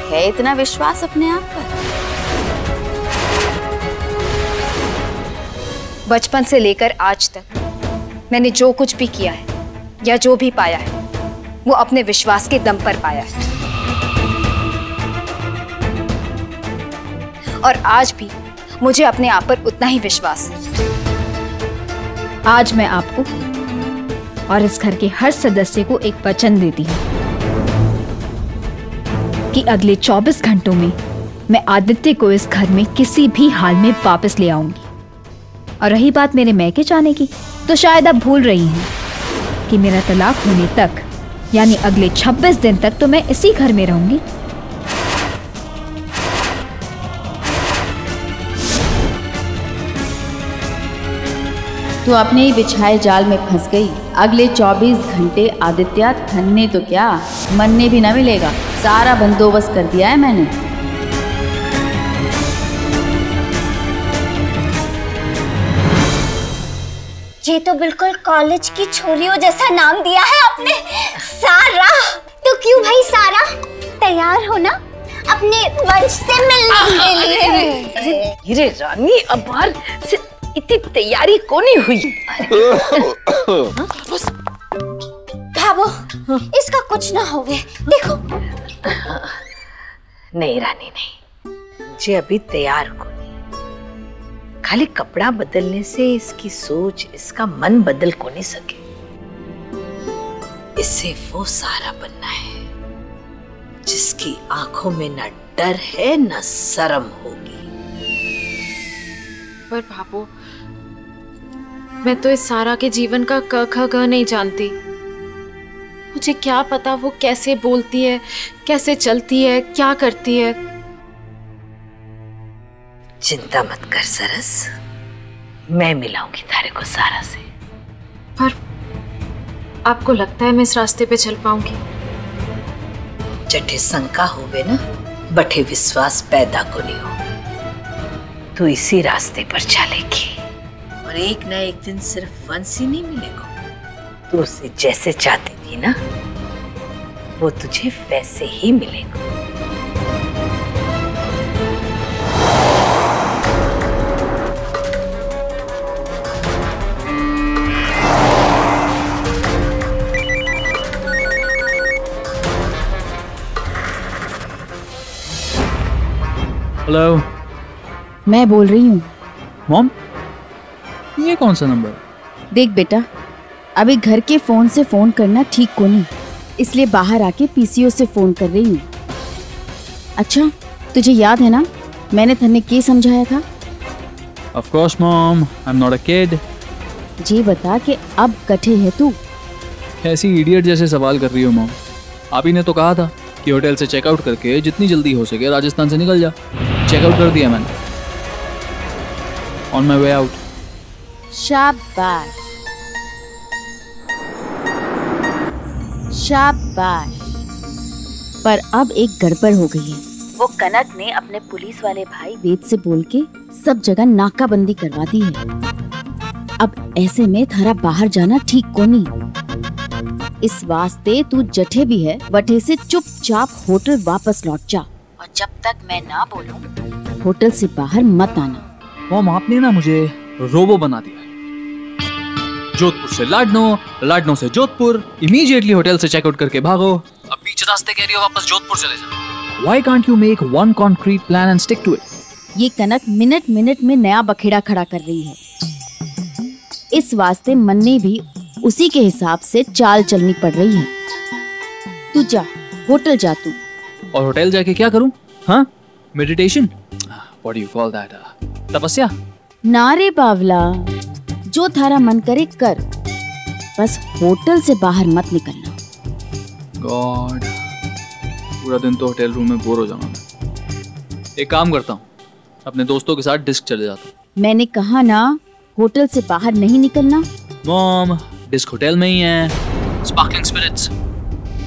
है इतना विश्वास अपने आप पर? बचपन से लेकर आज तक मैंने जो कुछ भी किया है या जो भी पाया है, वो अपने विश्वास के दम पर पाया है। और आज भी मुझे अपने आप पर उतना ही विश्वास है। आज मैं आपको और इस घर के हर सदस्य को एक वचन देती हूँ कि अगले 24 घंटों में मैं आदित्य को इस घर में किसी भी हाल में वापस ले आऊंगी। और रही बात मेरे मैके जाने की, तो शायद आप भूल रही हैं कि मेरा तलाक होने तक, यानी अगले 26 दिन तक तो मैं इसी घर में रहूंगी। तू अपने ही बिछाए जाल में फंस गई। अगले 24 घंटे आदित्य थनने तो क्या, मरने भी ना मिलेगा। सारा बंदोबस्त कर दिया है मैंने। ये तो बिल्कुल कॉलेज की छोरियों जैसा नाम दिया है आपने, सारा। तो क्यों भाई सारा, तैयार हो ना अपने वंश से मिलने के लिए? अरे रानी, अब बाहर से इतनी तैयारी को नहीं हुई। भाभो, इसका कुछ ना होवे, देखो। नहीं रानी नहीं, मुझे अभी तैयार को नहीं। खाली कपड़ा बदलने से इसकी सोच, इसका मन बदल को नहीं सके। इसे वो सारा बनना है जिसकी आंखों में न डर है न शर्म होगी। पर भाभो, मैं तो इस सारा के जीवन का क ख ग नहीं जानती। मुझे क्या पता वो कैसे बोलती है, कैसे चलती है, क्या करती है। चिंता मत कर सरस, मैं मिलाऊंगी तारे को सारा से। पर आपको लगता है मैं इस रास्ते पे चल पाऊंगी? जठे शंका होवे ना, बठे विश्वास पैदा को नहीं हो। तू इसी रास्ते पर चलेगी और एक ना एक दिन सिर्फ वंश ही नहीं मिलेगा। तू उसे जैसे चाहती थी ना, वो तुझे वैसे ही मिलेगा। हेलो, मैं बोल रही हूँ। मॉम, ये कौन सा नंबर? देख बेटा, अभी घर के फोन से फोन करना ठीक को नहीं, इसलिए बाहर आके पीसीओ से फोन कर रही हूँ। अच्छा, तुझे याद है ना मैंने तन्ने क्या समझाया था? Of course, Mom. I'm not a kid. ये बता कि अब कठे है तू? ऐसी इडियट जैसे सवाल कर रही हो मॉम। आप ही ने तो कहा था कि होटल से चेकआउट करके जितनी जल्दी हो सके राजस्थान से निकल जा। चेकआउट कर दिया मैंने। On my way out. शाबाश, शाबाश। पर अब एक गड़बड़ हो गई है। वो कनक ने अपने पुलिस वाले भाई वेद से बोल के सब जगह नाकाबंदी करवा दी है। अब ऐसे में थारा बाहर जाना ठीक को नहीं। इस वास्ते तू जठे भी है वठे से चुपचाप होटल वापस लौट जा, और जब तक मैं ना बोलूं होटल से बाहर मत आना। मॉम, आपने ना मुझे रोबो बना दिया। जोधपुर से लाडनो, लाडनो से जोधपुर, इमीडिएटली होटल से चेकआउट करके भागो। अब बीच रास्ते कह रही हो वापस जोधपुर चले जाओ। Why can't you make one concrete plan and stick to it? ये कनक मिनट मिनट में नया बखेड़ा खड़ा कर रही है। इस वास्ते मन ने भी उसी के हिसाब से चाल चलनी पड़ रही है। तू जा, होटल जा तू। और होटल जाके क्या करूं? हाँ, meditation? What do you call that? तपस्या? ना रे बावला, जो थारा मन करे कर, बस होटल से बाहर मत निकलना। गॉड, पूरा दिन तो होटल रूम में बोर हो जाऊंगा मैं। एक काम करता हूँ, अपने दोस्तों के साथ डिस्क चले जाता हूँ। मैंने कहा ना होटल से बाहर नहीं निकलना। मॉम, डिस्क होटल में ही है। स्पार्कलिंग स्पिरिट्स,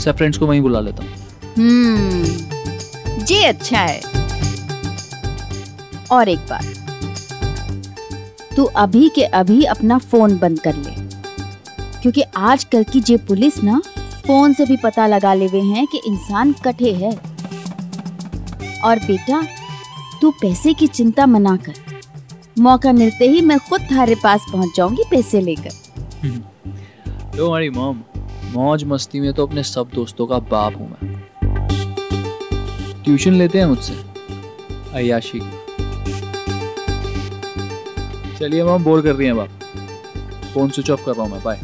सब फ्रेंड्स को वहीं बुला लेता हूँ। ये अच्छा है। और एक बार, तू अभी के अभी अपना फोन बंद कर ले, क्योंकि आजकल की जे पुलिस ना फोन से भी पता लगा लेवे हैं कि इंसान कठे है। और बेटा, तू पैसे की चिंता मना कर, मौका मिलते ही मैं खुद थारे पास पहुंच जाऊंगी पैसे लेकर। डोंट वरी मॉम, मौज मस्ती में तो अपने सब दोस्तों का बाप हूं मैं। ट्यूशन लेते हैं मुझसे, अय्याशी। चलिए मॉम, बोर कर रही हैं बाप, फोन स्विच ऑफ कर रहा हूं मैं। बाय।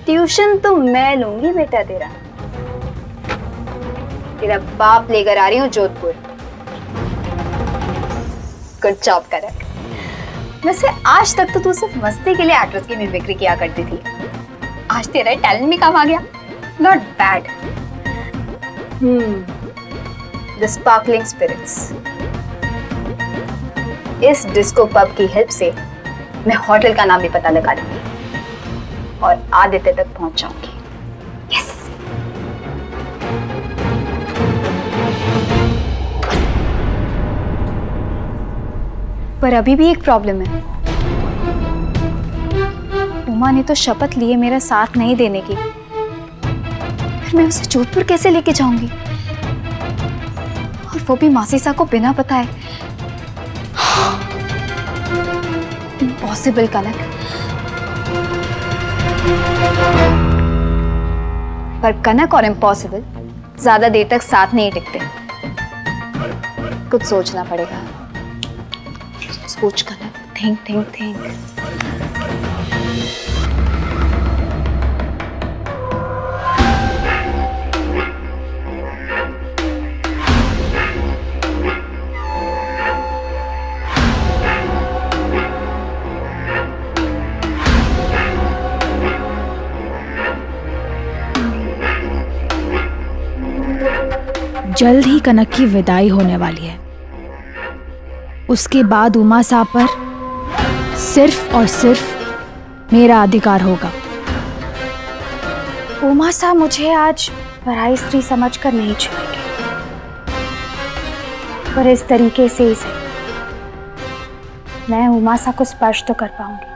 ट्यूशन तो मैं लूंगी बेटा, तेरा बाप लेकर आ रही हूँ जोधपुर। गुड जॉब कनक। वैसे आज तक तो तू सिर्फ मस्ती के लिए एक्ट्रेस की मिमिक्री किया करती थी, आज तेरा टैलेंट भी काम आ गया। Not bad. The sparkling spirits. इस डिस्को पब की हेल्प से मैं होटल का नाम भी पता लगा लूंगी और आदित्य तक पहुंच जाऊंगी। यस। पर अभी भी एक प्रॉब्लम है। उमा ने तो शपथ ली है मेरा साथ नहीं देने की, फिर मैं उसे जोधपुर कैसे लेके जाऊंगी? और वो भी मासीसा को बिना बताए। इम्पॉसिबल कनक। पर कनक और इम्पॉसिबल ज्यादा देर तक साथ नहीं टिकते। कुछ सोचना पड़ेगा। सोच कनक, थिंक थिंक थिंक। जल्द ही कनक की विदाई होने वाली है। उसके बाद उमा साहब पर सिर्फ और सिर्फ मेरा अधिकार होगा। उमा साहब मुझे आज पराई स्त्री समझकर नहीं छुएंगे, पर इस तरीके से ही सही मैं उमा साहब को स्पर्श तो कर पाऊंगी।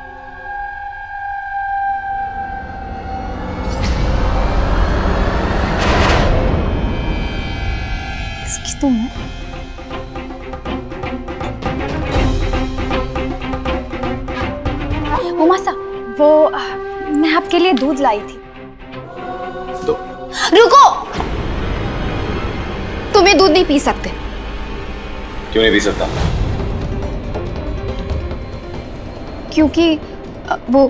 तुम उमा सा, वो मैं आपके लिए दूध लाई थी। रुको, तुम ये दूध नहीं पी सकते। क्यों नहीं पी सकता? क्योंकि वो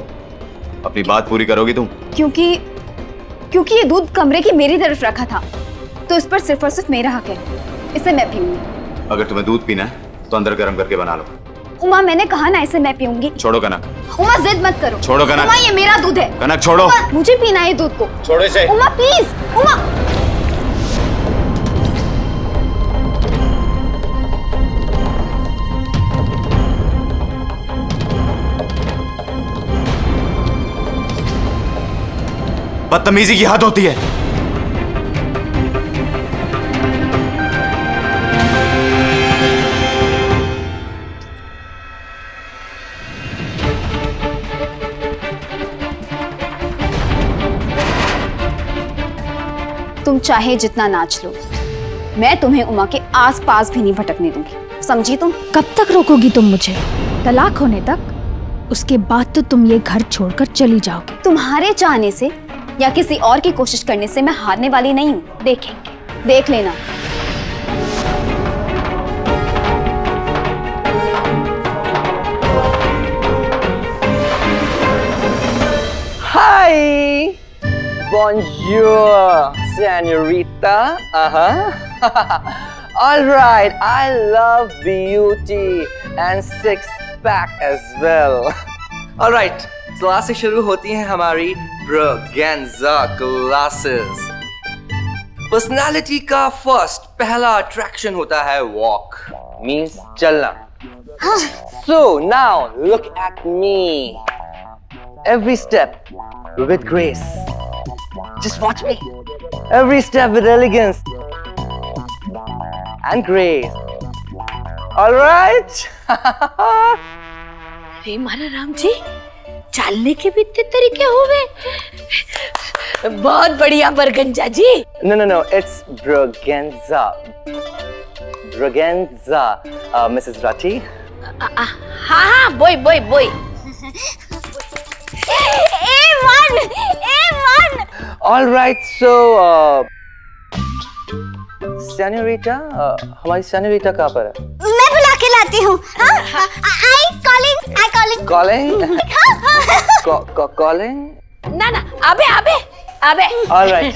अपनी बात पूरी करोगी तुम? क्योंकि ये दूध कमरे की मेरी तरफ रखा था, तो इस पर सिर्फ और सिर्फ मेरा हक है, इसे मैं पीऊंगी। अगर तुम्हें दूध पीना है तो अंदर गर्म करके बना लो। उमा, मैंने कहा ना इसे मैं पीऊंगी। छोड़ो कनक। उमा, जिद मत करो। छोड़ो कनक। उमा, ये मेरा दूध है। कनक छोड़ो। उमा, मुझे पीना है दूध को। छोड़ो इसे। उमा प्लीज। उमा, बदतमीजी की हद होती है। तुम चाहे जितना नाच लो, मैं तुम्हें उमा के आसपास भी नहीं भटकने दूंगी, समझी तुम? कब तक रोकोगी तुम मुझे? तलाक होने तक? उसके बाद तो तुम ये घर छोड़कर चली जाओगी। तुम्हारे चाहने से या किसी और की कोशिश करने से मैं हारने वाली नहीं हूँ। देखेंगे, देख लेना। Hi! Bonjour, señorita. All right, I love beauty and six-pack as well. All right, class से शुरू होती हैं हमारी ब्रागेंजा क्लासेस। पर्सनालिटी का पहला अट्रैक्शन होता है वॉक, मींस चलना। So now look at me. Every step with grace. Just watch me. Every step with elegance and grace. All right? अरे मारा राम जी, चालने के भी इतने तरीके हो गए। बहुत बढ़िया बरगंजा जी। No, it's Braganza. Braganza, Mrs. Rathi. हाँ, boy. A1. All right, so señorita, हमारी señorita कहाँ पर है? मैं बुला के लाती हूँ। I calling. Calling? ना, अबे। All right.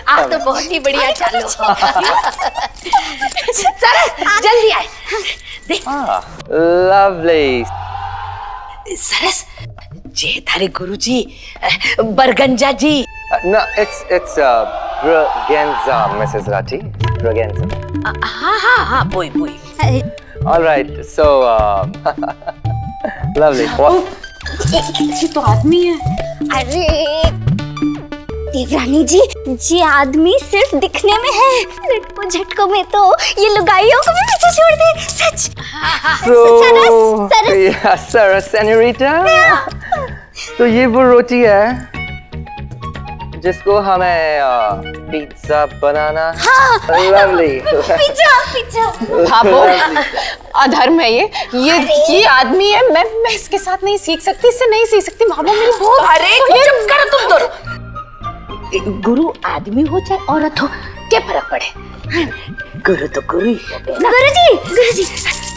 आप तो बहुत ही बढ़िया चालो। सरस, जल्दी आए। देख। Lovely. सरस, जे थारे गुरुजी, बरगंजा जी। No, it's Braganza, Mrs. Rathi. Braganza. हाँ, boy. All right, so lovely. ये तो आदमी है। अरे देवरानी जी, ये आदमी सिर्फ दिखने में है, लटको झटको में तो ये लुगाइयों को भी पीछे छोड़ दे। सच। सरस सेñorita। तो ये वो रोटी है जिसको हमें पिज्जा बनाना। लवली। पिज्जा। भाभो, अधर्म है ये आदमी है। मैं इसके साथ नहीं सीख सकती, इससे नहीं सीख सकती। भाभो मेरी बहुत। अरे चुप करो तुम दोनों। गुरु आदमी हो चाहे औरत हो, क्या फर्क पड़े? गुरु तो गुरु ही है। गुरुजी,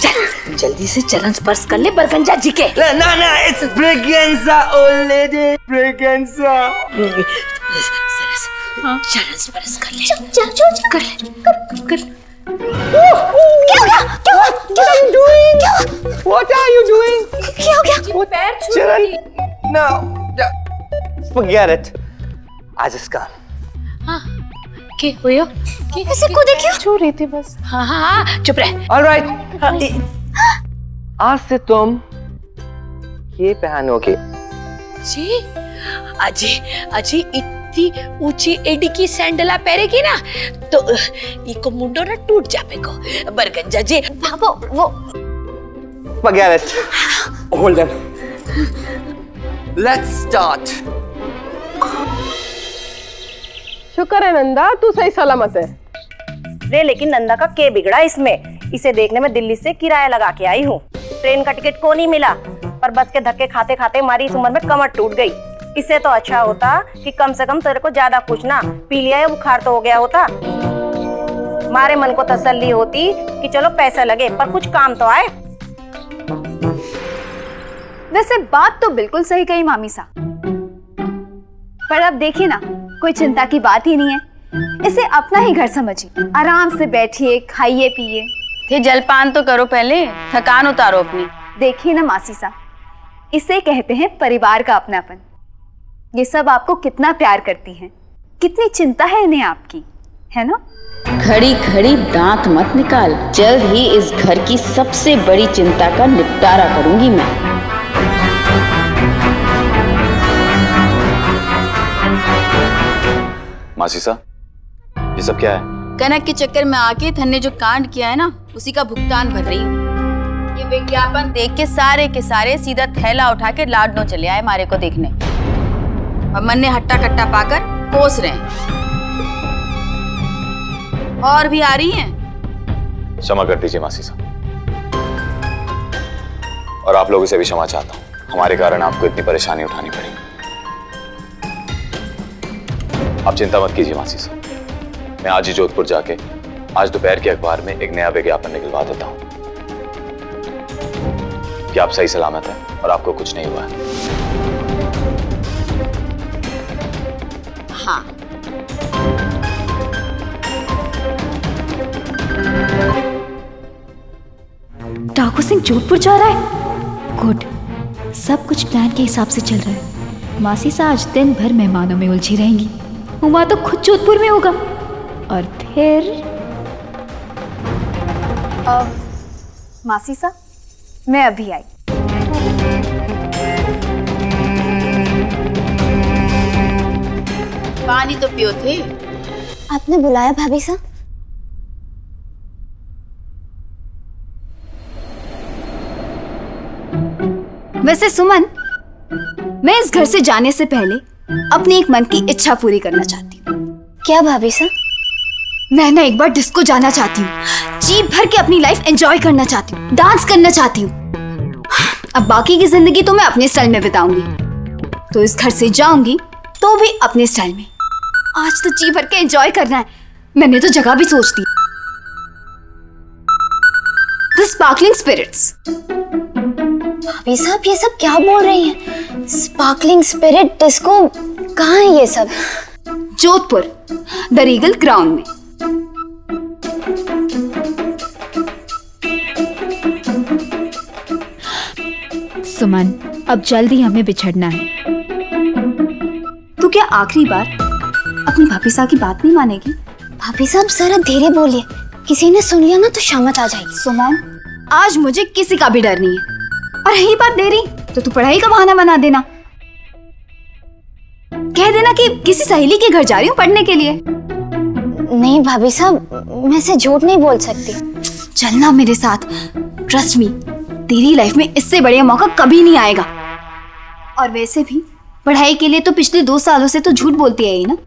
चल जल्दी से चरण स्पर्श कर ले बरगंजा जी के। ना, it's Braganza, old lady, Braganza. सरस, चरण स्पर्श कर ले। चल कर। What are you doing? क्या हो गया? पैर छू रही। No, forget it. I just can't. हाँ, क्या हुआ? किसी को देखियो? छू रही थी बस। हाँ, चुप रह। All right. आज से तुम ये पहनोगे। जी, अजी इतनी ऊंची एडी की सैंडला पहनेगी ना तो इको मुंडो ना टूट जाएगा। बरगंजा जी, भाभो वो। Forget it. Hold on. Let's start. शुक्र है नंदा, तू सही सलामत है। रे लेकिन नंदा का क्या बिगड़ा इसमें? इसे देखने में दिल्ली से किराया लगा के आई हूँ। ट्रेन का टिकट को नहीं मिला, पर बस के धक्के खाते खाते हमारी इस उम्र में कमर टूट गई। इससे तो अच्छा होता कि कम से कम तेरे को ज्यादा कुछ ना पी लिया या बुखार तो हो गया होता। तुम्हारे मन को तसल्ली होती कि चलो पैसा लगे पर कुछ काम तो आए। वैसे बात तो बिल्कुल सही कही मामी साहब, पर अब देखिए ना, कोई चिंता की बात ही नहीं है। इसे अपना ही घर समझिए, आराम से बैठिए, खाइए पिए। ये जलपान तो करो पहले, थकान उतारो अपनी। देखिए ना मासी साहब, इसे कहते हैं परिवार का अपनापन। ये सब आपको कितना प्यार करती हैं, कितनी चिंता है इन्हें आपकी, है ना? खड़ी खड़ी दांत मत निकाल, जल्द ही इस घर की सबसे बड़ी चिंता का निपटारा करूंगी मैं। मासी साहब, ये सब क्या है? कनक के चक्कर में आके धन ने जो कांड किया है ना, उसी का भुगतान भर रही हूँ। ये विज्ञापन देख के सारे सीधा थैला उठा के लाडनो चले आए मारे को देखने, और मन ने हट्टा कट्टा पाकर कोस रहे हैं। और भी आ रही हैं। क्षमा कर दीजिए मासी साहब, और आप लोगों से भी क्षमा चाहता हूँ, हमारे कारण आपको इतनी परेशानी उठानी पड़ी। आप चिंता मत कीजिए मासी साहब, मैं आज ही जोधपुर जाके आज दोपहर के अखबार में एक नया विज्ञापन निकलवा देता हूँ कि आप सही सलामत हैं और आपको कुछ नहीं हुआ है। हाँ। ठाकुर सिंह जोधपुर जा रहा है? गुड, सब कुछ प्लान के हिसाब से चल रहा है। मासी सा आज दिन भर मेहमानों में उलझी रहेंगी, उमा तो खुद जोधपुर में होगा, और फिर मासी सा, मैं अभी आई। पानी तो पियो थे। आपने बुलाया भाभी सा? वैसे सुमन, मैं इस घर से जाने से पहले अपनी एक मन की इच्छा पूरी करना चाहती हूँ। क्या भाभी सा? मैं ना एक बार डिस्को जाना चाहती हूँ, जी भर के अपनी लाइफ एंजॉय करना चाहती हूँ, डांस करना चाहती हूँ। अब बाकी की जिंदगी तो मैं अपने स्टाइल में बिताऊंगी, तो इस घर से जाऊंगी तो भी अपने स्टाइल में। आज तो जी भर के एंजॉय करना है। मैंने तो जगह भी सोच दी, द स्पार्कलिंग स्पिरिट्स। भाभी साहब, ये सब क्या बोल रही हैं? स्पार्कलिंग स्पिरिट डिस्को कहाँ है ये सब? जोधपुर, द रीगल क्राउन में। सुमन, अब जल्दी हमें बिछड़ना है। तू क्या आखिरी बार अपनी भाभी साहब की बात नहीं मानेगी? भाभी साहब जरा धीरे बोलिए, किसी ने सुन लिया ना तो शामत आ जाएगी। सुमन, आज मुझे किसी का भी डर नहीं है, और रही बात देरी, तो तू पढ़ाई का बहाना बना देना। कह देना कि किसी सहेली के घर जा रही हूँ पढ़ने के लिए। नहीं भाभी साहब, मैं से झूठ नहीं बोल सकती। चलना मेरे साथ, ट्रस्ट मी, तेरी लाइफ में इससे बढ़िया मौका कभी नहीं आएगा। और वैसे भी पढ़ाई के लिए तो पिछले 2 सालों से तो झूठ बोलती है ही ना।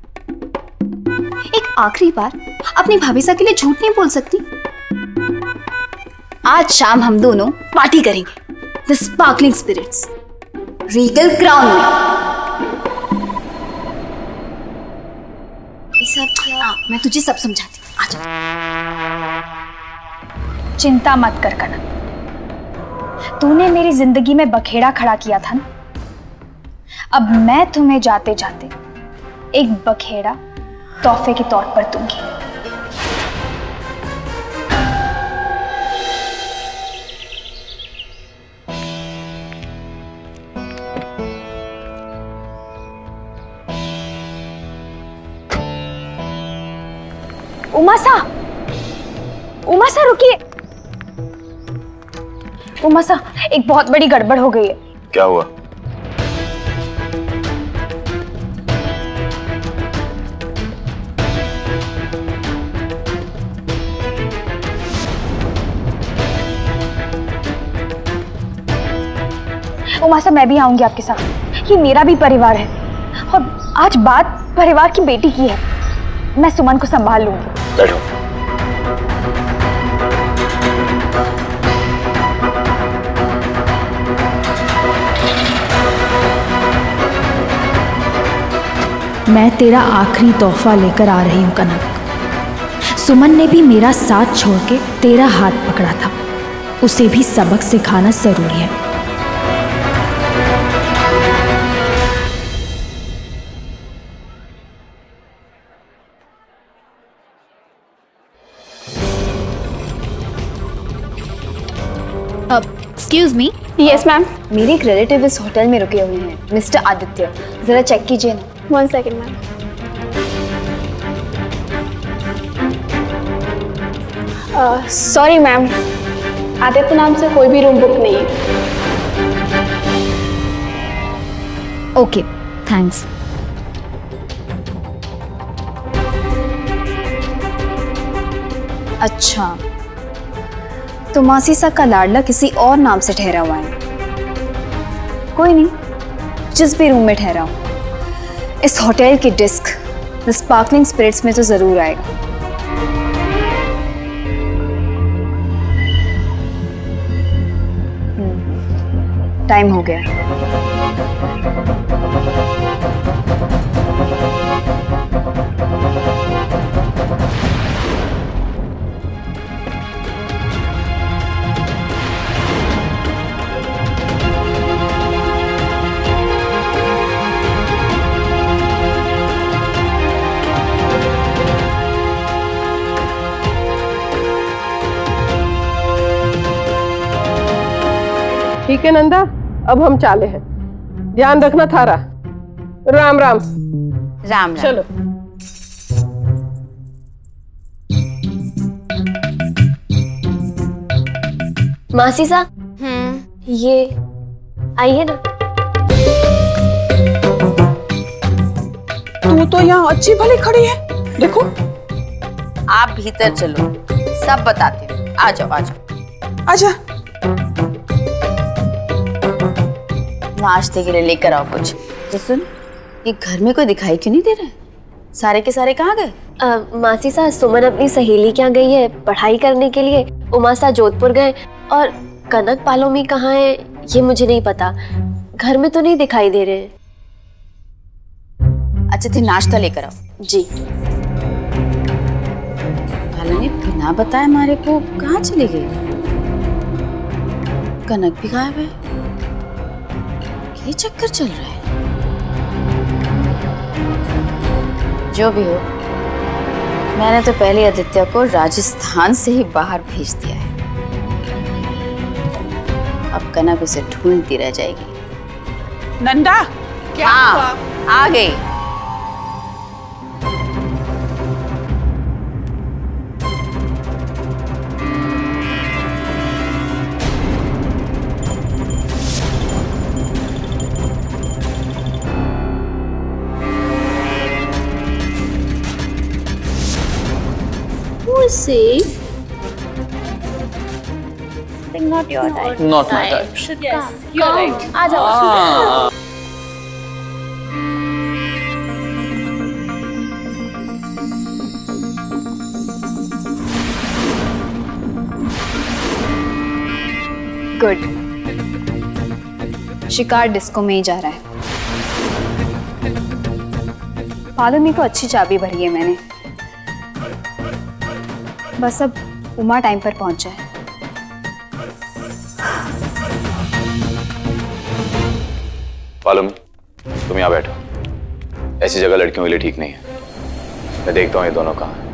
एक आखिरी बार अपनी भाभी साहब के लिए झूठ नहीं बोल सकती। आज शाम हम दोनों पार्टी करेंगे, the sparkling spirits, Regal Crown में। सब क्या? मैं तुझे सब समझाती हूँ, आजा। चिंता मत कर कनक, तूने मेरी जिंदगी में बखेड़ा खड़ा किया था ना, अब मैं तुम्हें जाते जाते एक बखेड़ा तोहफे के तौर पर दूंगी। उमा सा रुकिए। उमा सा, एक बहुत बड़ी गड़बड़ हो गई है। क्या हुआ? उमा सा, मैं भी आऊंगी आपके साथ, ये मेरा भी परिवार है, और आज बात परिवार की बेटी की है। मैं सुमन को संभाल लूंगी। बैठो। मैं तेरा आखिरी तोहफा लेकर आ रही हूं कनक। सुमन ने भी मेरा साथ छोड़ के तेरा हाथ पकड़ा था, उसे भी सबक सिखाना जरूरी है। Excuse me. Yes ma'am. मेरे एक रिलेटिव इस होटल में रुके हुए हैं, मिस्टर आदित्य, जरा चेक कीजिए ना। 1 second ma'am. Sorry ma'am, Aditya नाम से कोई भी रूम बुक नहीं है। Okay, thanks. अच्छा, तो मासीसा का लाडला किसी और नाम से ठहरा हुआ है। कोई नहीं, जिस भी रूम में ठहरा हो, इस होटल की डिस्क द स्पार्कलिंग स्पिरिट्स में तो जरूर आएगा। टाइम हो गया। ठीक है नंदा, अब हम चाले हैं। ध्यान रखना थारा। राम राम। राम राम। चलो। मासीसा, ये आइए ना। तू तो यहाँ अच्छी भली खड़ी है, देखो। आप भीतर चलो, सब बताते हैं। आ जाओ आ जाओ। आजा। नाश्ते के लिए लेकर आओ कुछ। तो सुन, ये घर में कोई दिखाई क्यों नहीं दे रहा है? सारे के सारे कहाँ गए? मासीसा, सुमन अपनी सहेली क्या गई है पढ़ाई करने के लिए, उमासा जोधपुर गए, और कनक पालोमी कहाँ है ये मुझे नहीं पता। घर में तो नहीं दिखाई दे रहे। अच्छा, तो नाश्ता लेकर आओ। जी। पालोमी बिना बताए हमारे को कहाँ चली गई? कनक भी गायब है। ये चक्कर चल रहा है। जो भी हो, मैंने तो पहले आदित्य को राजस्थान से ही बाहर भेज दिया है। अब कनक उसे ढूंढती रह जाएगी। नंदा, क्या हुआ? आ गई। Safe. I think not your type. Not my type. Should Yes, come. you're right. आ जाओ। गुड। शिकार डिस्को में ही जा रहा है। पालोमी को अच्छी चाबी भरी है मैंने, बस अब उमा टाइम पर पहुंच जाए। पालोमी, तुम यहाँ बैठो। ऐसी जगह लड़कियों के लिए ठीक नहीं है। मैं देखता हूँ ये दोनों कहाँ हैं।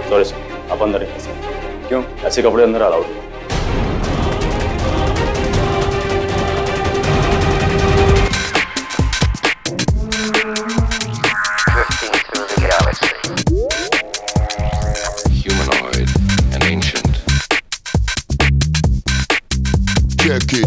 सॉरी सर, आप अंदर नहीं आ सकते। क्यों? ऐसे कपड़े अंदर अलाउड नहीं। Humanoid and ancient. Check it.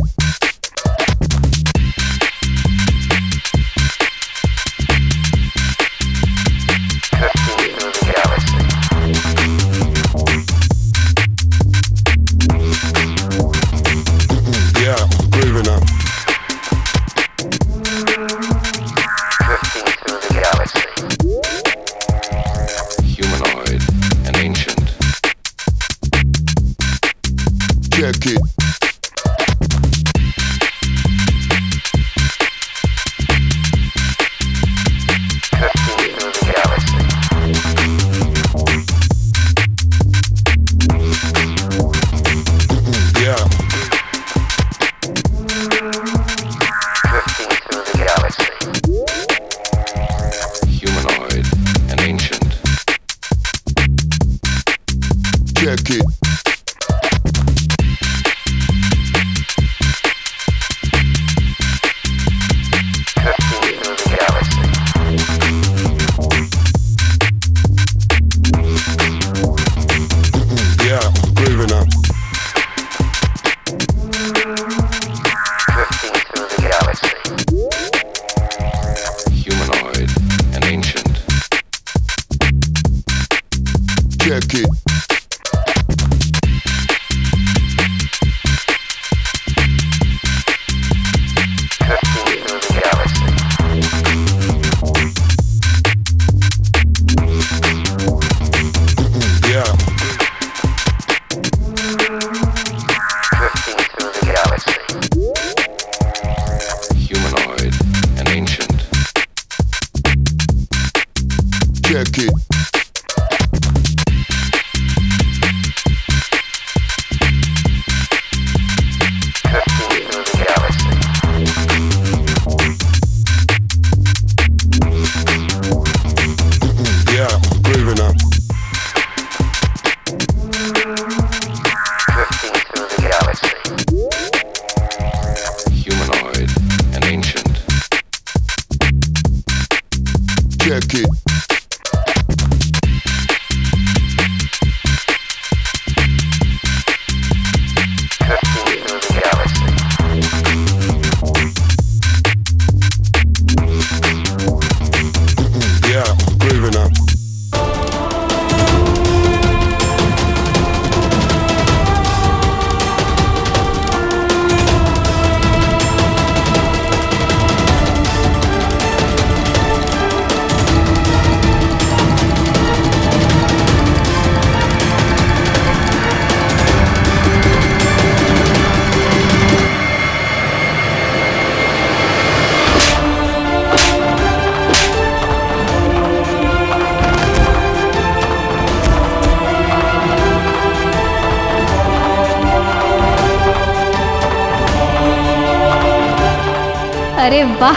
अरे वाह,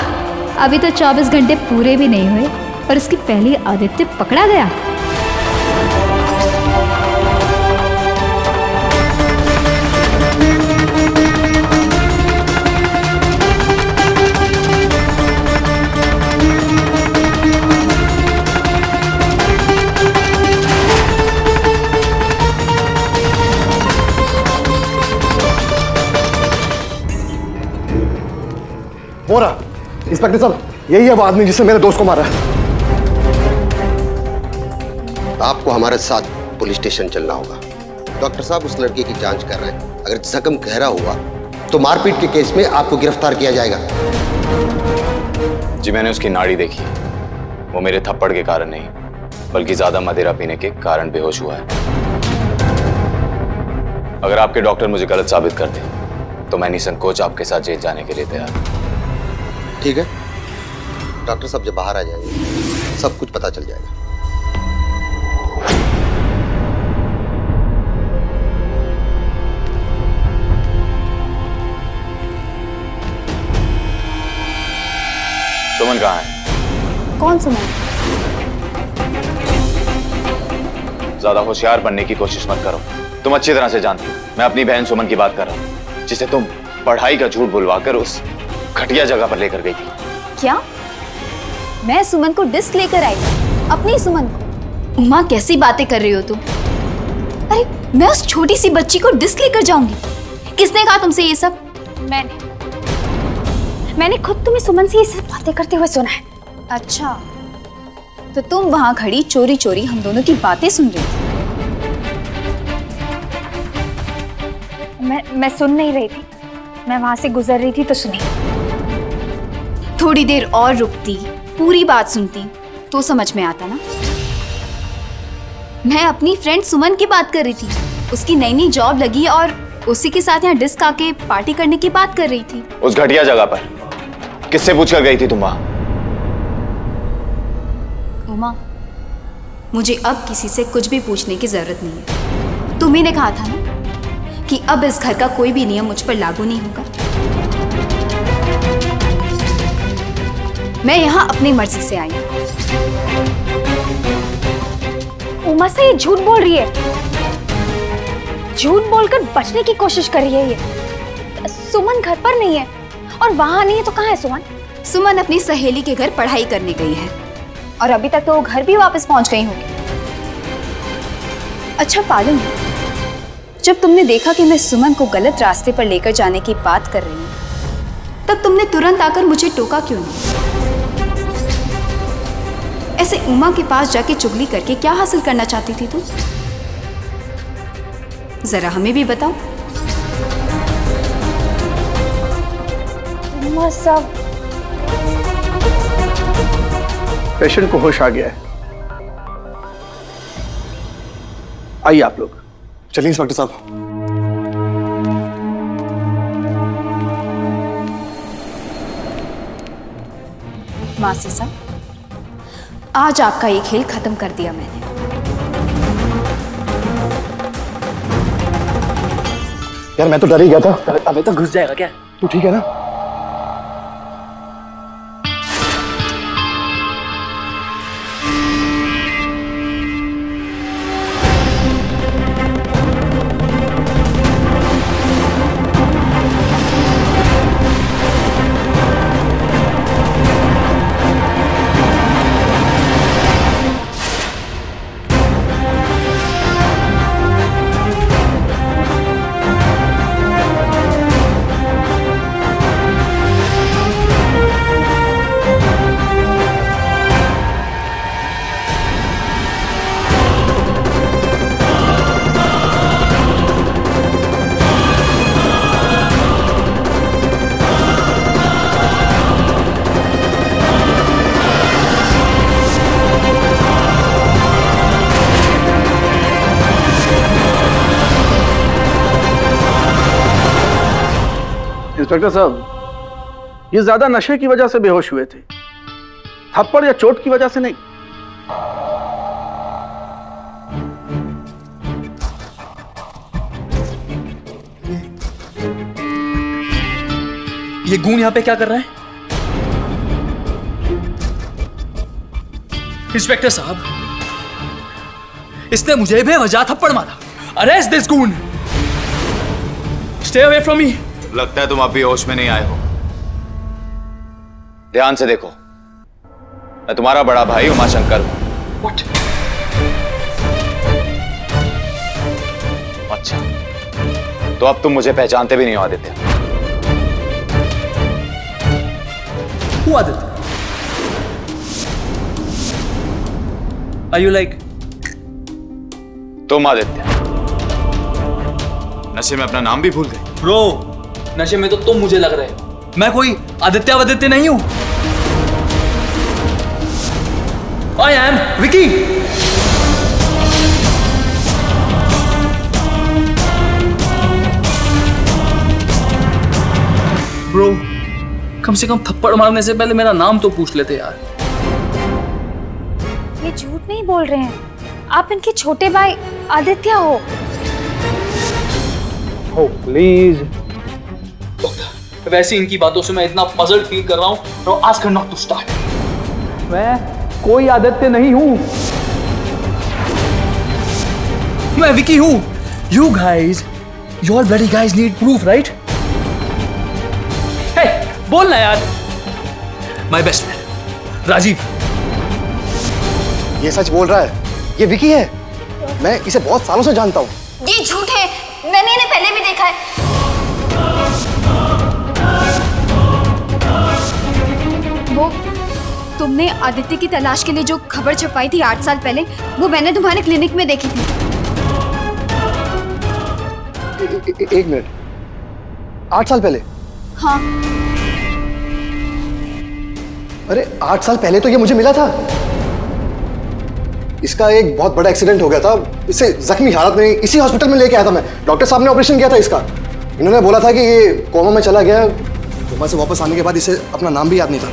अभी तो 24 घंटे पूरे भी नहीं हुए और उसकी पहली आदित्य पकड़ा गया। मोरा, इंस्पेक्टर साहब, यही है वो आदमी जिसने मेरे दोस्त को मारा। आपको हमारे साथ पुलिस स्टेशन चलना होगा। डॉक्टर साहब उस लड़के की जांच कर रहे हैं। अगर जख्म गहरा हुआ तो मारपीट के केस में आपको गिरफ्तार किया जाएगा। जी मैंने उसकी नाड़ी देखी। वो मेरे थप्पड़ के कारण नहीं, बल्कि ज्यादा मदिरा पीने के कारण बेहोश हुआ है। अगर आपके डॉक्टर मुझे गलत साबित कर दें तो मैं निसंकोच आपके साथ जेल जाने के लिए तैयार हूं। ठीक है, डॉक्टर साहब जब बाहर आ जाएंगे सब कुछ पता चल जाएगा। सुमन कहाँ है? कौन सुमन? ज्यादा होशियार बनने की कोशिश मत करो। तुम अच्छी तरह से जानती हो मैं अपनी बहन सुमन की बात कर रहा हूँ, जिसे तुम पढ़ाई का झूठ बुलवाकर उस घटिया जगह पर लेकर गई थी। क्या मैं सुमन को डिस्क लेकर आई? अपनी सुमन को? उमा कैसी बातें कर रही हो तुम? अरे मैं उस छोटी सी बच्ची को डिस्क लेकर जाऊंगी? किसने कहा तुमसे ये सब? मैंने खुद तुम्हें सुमन से ये सब बातें करते हुए सुना है। अच्छा, तो तुम वहां खड़ी चोरी चोरी हम दोनों की बातें सुन रही थी? मैं सुन नहीं रही थी, मैं वहां से गुजर रही थी तो सुनी। थोड़ी देर और रुकती, पूरी बात सुनती तो समझ में आता ना। मैं अपनी फ्रेंड सुमन की बात कर रही थी। उसकी नई नई जॉब लगी और उसी के साथ यहाँ डिस्क आके पार्टी करने की बात कर रही थी। उस घटिया जगह पर किससे पूछकर गई थी तुम वहां? उमा, मुझे अब किसी से कुछ भी पूछने की जरूरत नहीं है। तुम्ही ने कहा था ना कि अब इस घर का कोई भी नियम मुझ पर लागू नहीं होगा। मैं यहाँ अपनी मर्जी से आई हूँ। उमा से ये झूठ बोल रही है, झूठ बोलकर बचने की कोशिश कर रही है ये। सुमन घर पर नहीं है और वहां नहीं है तो कहाँ है सुमन? सुमन अपनी सहेली के घर पढ़ाई करने गई है और अभी तक तो वो घर भी वापस पहुंच गई होगी। अच्छा पालू, जब तुमने देखा कि मैं सुमन को गलत रास्ते पर लेकर जाने की बात कर रही हूँ, तब तुमने तुरंत आकर मुझे टोका क्यों नहीं? ऐसे उमा के पास जाके चुगली करके क्या हासिल करना चाहती थी तुम? जरा हमें भी बताओ। उमा सब पेशेंट को होश आ गया है। आइए आप लोग। चलिए इंस्पेक्टर साहब। मासी साहब, आज आपका ये खेल खत्म कर दिया मैंने। यार मैं तो डर ही गया था। अबे तो घुस जाएगा क्या? तू ठीक है ना? इंस्पेक्टर साहब, ये ज्यादा नशे की वजह से बेहोश हुए थे, थप्पड़ या चोट की वजह से नहीं। ये गूंग यहां पे क्या कर रहा है? इंस्पेक्टर साहब, इसने मुझे बेवजह थप्पड़ मारा। Arrest this goon. Stay away from me. लगता है तुम अभी होश में नहीं आए हो। ध्यान से देखो, मैं तुम्हारा बड़ा भाई उमाशंकर हूं। What? अच्छा, तो अब तुम मुझे पहचानते भी नहीं हो Aditya. Who Aditya? Are you like? तुम आदित्य। नशे में अपना नाम भी भूल गए। ब्रो, नशे में तो तुम मुझे लग रहे हो। मैं कोई आदित्य वदित्य नहीं हूं। I am Vicky. ब्रो, कम से कम थप्पड़ मारने से पहले मेरा नाम तो पूछ लेते यार। ये झूठ नहीं बोल रहे हैं, आप इनके छोटे भाई आदित्य हो। Oh, please. वैसे इनकी बातों से मैं इतना पजल्ड फील कर रहा हूं, तो ask her not to start. मैं कोई आदित्य नहीं हूं। मैं विकी हूँ। You guys, you all bloody guys need proof, right? Hey, बोलना यार। My best friend, Rajiv. ये सच बोल रहा है, ये विकी है। मैं इसे बहुत सालों से जानता हूँ। ये झूठ है, मैंने इन्हें पहले भी देखा है। वो तुमने आदित्य की तलाश के लिए जो खबर छपाई थी 8 साल पहले, वो मैंने तुम्हारे क्लिनिक में देखी थी। एक मिनट, 8 साल पहले? हाँ। अरे 8 साल पहले तो ये मुझे मिला था। इसका एक बहुत बड़ा एक्सीडेंट हो गया था, इसे जख्मी हालत में इसी हॉस्पिटल में लेके आया था मैं। डॉक्टर साहब ने ऑपरेशन किया था इसका। इन्होंने बोला था कि ये कोमा में चला गया। कोमा से वापस आने के बाद इसे अपना नाम भी याद नहीं था।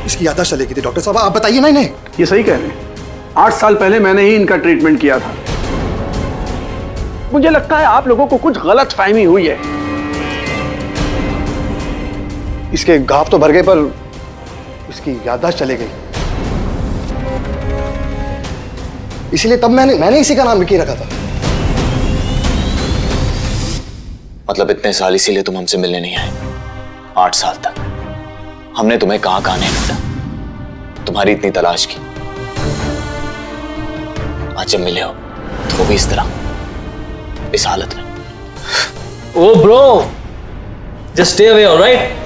इसकी याददाश्त चली गई थी। डॉक्टर साहब आप बताइए ना इन्हें। ये सही कह रहे हैं, 8 साल पहले मैंने ही इनका ट्रीटमेंट किया था। मुझे लगता है आप लोगों को कुछ गलत फहमी हुई है। इसके घाव तो भर गए पर इसकी याददाश्त चली गई। इसीलिए तब मैंने इसी का नाम विकी रखा था। मतलब इतने साल इसीलिए तुम हमसे मिलने नहीं आए? 8 साल तक हमने तुम्हें कहां नहीं ढूंढा, तुम्हारी इतनी तलाश की। आज जब मिले हो तो वो भी इस तरह, इस हालत में। Oh bro, just stay away, alright?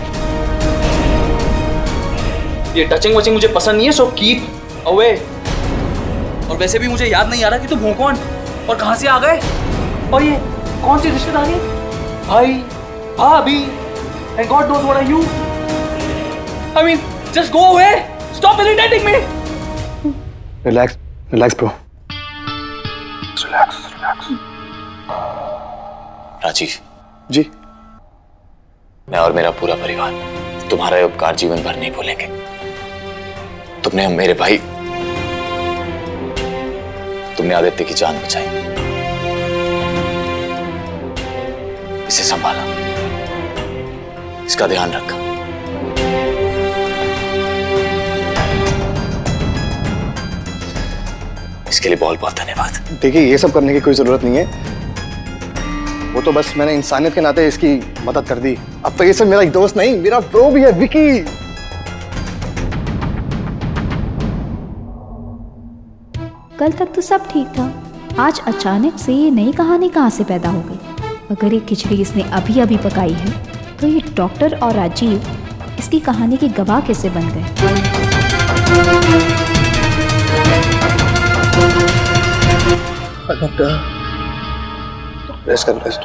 ये टचिंग वचिंग मुझे पसंद नहीं है, सो कीप अवे। और वैसे भी मुझे याद नहीं आ रहा कि तुम हो कौन और कहां से आ गए, और ये कौन सी रिश्तेदारी है? भाई, भाभी, and God knows what are you? I mean, just go away. Stop irritating me. Relax, relax, bro. Relax. Rajiv जी, मैं और मेरा पूरा परिवार तुम्हारा ये उपकार जीवन भर नहीं भूलेंगे। तुमने मेरे भाई, तुमने आदित्य की जान बचाई, इसे संभाला, इसका ध्यान रखा। इसके लिए बहुत बहुत धन्यवाद। देखिए ये सब करने की कोई जरूरत नहीं है। वो तो बस मैंने इंसानियत के नाते इसकी मदद कर दी। अब तो ये सब मेरा एक दोस्त नहीं, मेरा प्रो भी है, विकी। कल तक तो सब ठीक था, आज अचानक से ये नई कहानी कहाँ से पैदा हो गई? अगर ये खिचड़ी इसने अभी अभी पकाई है तो ये डॉक्टर और राजीव इसकी कहानी के गवाह कैसे बन गए? डॉक्टर, रेस्ट कर, रेस्ट।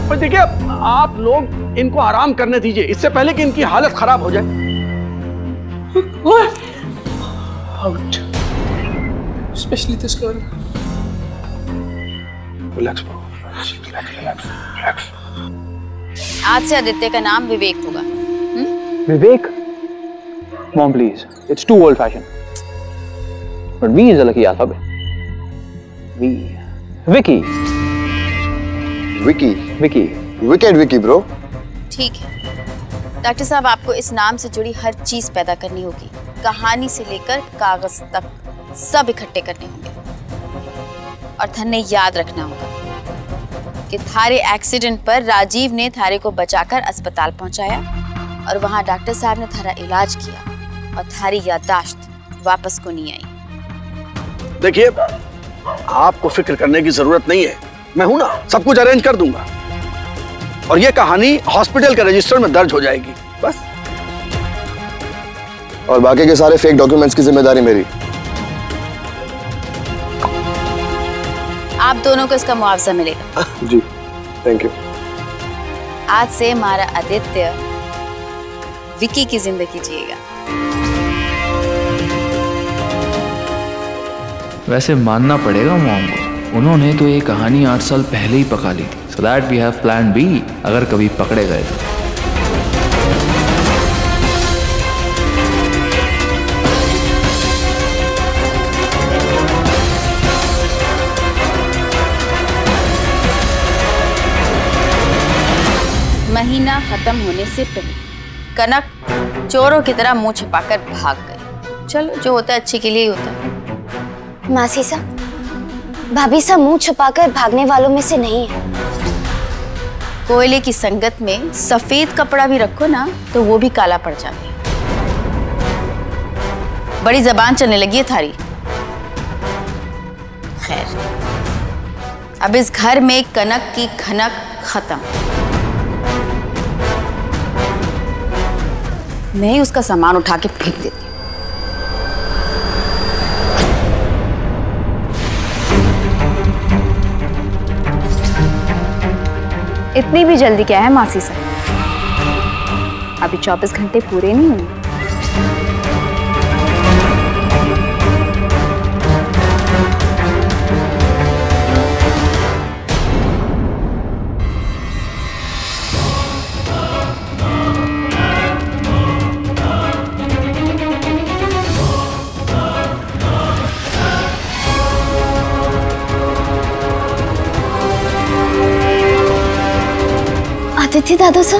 पर देखिए, आप लोग इनको आराम करने दीजिए, इससे पहले कि इनकी हालत खराब हो जाए। Out. Especially this girl. Relax, bro. Relax. आज से आदित्य का नाम विवेक होगा। विवेक? Mom, please. It's too old-fashioned. But V is a lucky alphabet. V. Vicky. Vicky. Vicky. Wicked Vicky, bro. ठीक है डॉक्टर साहब, आपको इस नाम से जुड़ी हर चीज पैदा करनी होगी। कहानी से लेकर कागज तक सब इकट्ठे करने होंगे। और थाने याद रखना होगा कि थारे एक्सीडेंट पर राजीव ने थारे को बचाकर अस्पताल पहुंचाया और वहां डॉक्टर साहब ने थारा इलाज किया और थारी याददाश्त वापस को नहीं आई। देखिए, आपको फिक्र करने की जरूरत नहीं है, मैं हूं ना, सब कुछ अरेंज कर दूंगा। और ये कहानी हॉस्पिटल के रजिस्टर में दर्ज हो जाएगी, बस। और बाकी के सारे फेक डॉक्यूमेंट्स की जिम्मेदारी मेरी। आप दोनों को इसका मुआवजा मिलेगा। जी, थैंक यू। आज से हमारा आदित्य विकी की जिंदगी जिएगा। वैसे मानना पड़ेगा मॉम को, उन्होंने तो ये कहानी 8 साल पहले ही पका ली थी। So that we have plan B अगर कभी पकड़े गए तो। महीना खत्म होने से पहले कनक चोरों की तरह मुंह छिपाकर भाग गई। चलो, जो होता है अच्छे के लिए ही होता है। मासी सा, भाभी सा मुंह छुपाकर भागने वालों में से नहीं है। कोयले की संगत में सफेद कपड़ा भी रखो ना तो वो भी काला पड़ जाता है। बड़ी जबान चलने लगी है थारी। खैर, अब इस घर में कनक की खनक खत्म। मैं ही उसका सामान उठा के फेंक देती हूँ। इतनी भी जल्दी क्या है मासी से? अभी 24 घंटे पूरे नहीं हुए। आदित्य दादा सा,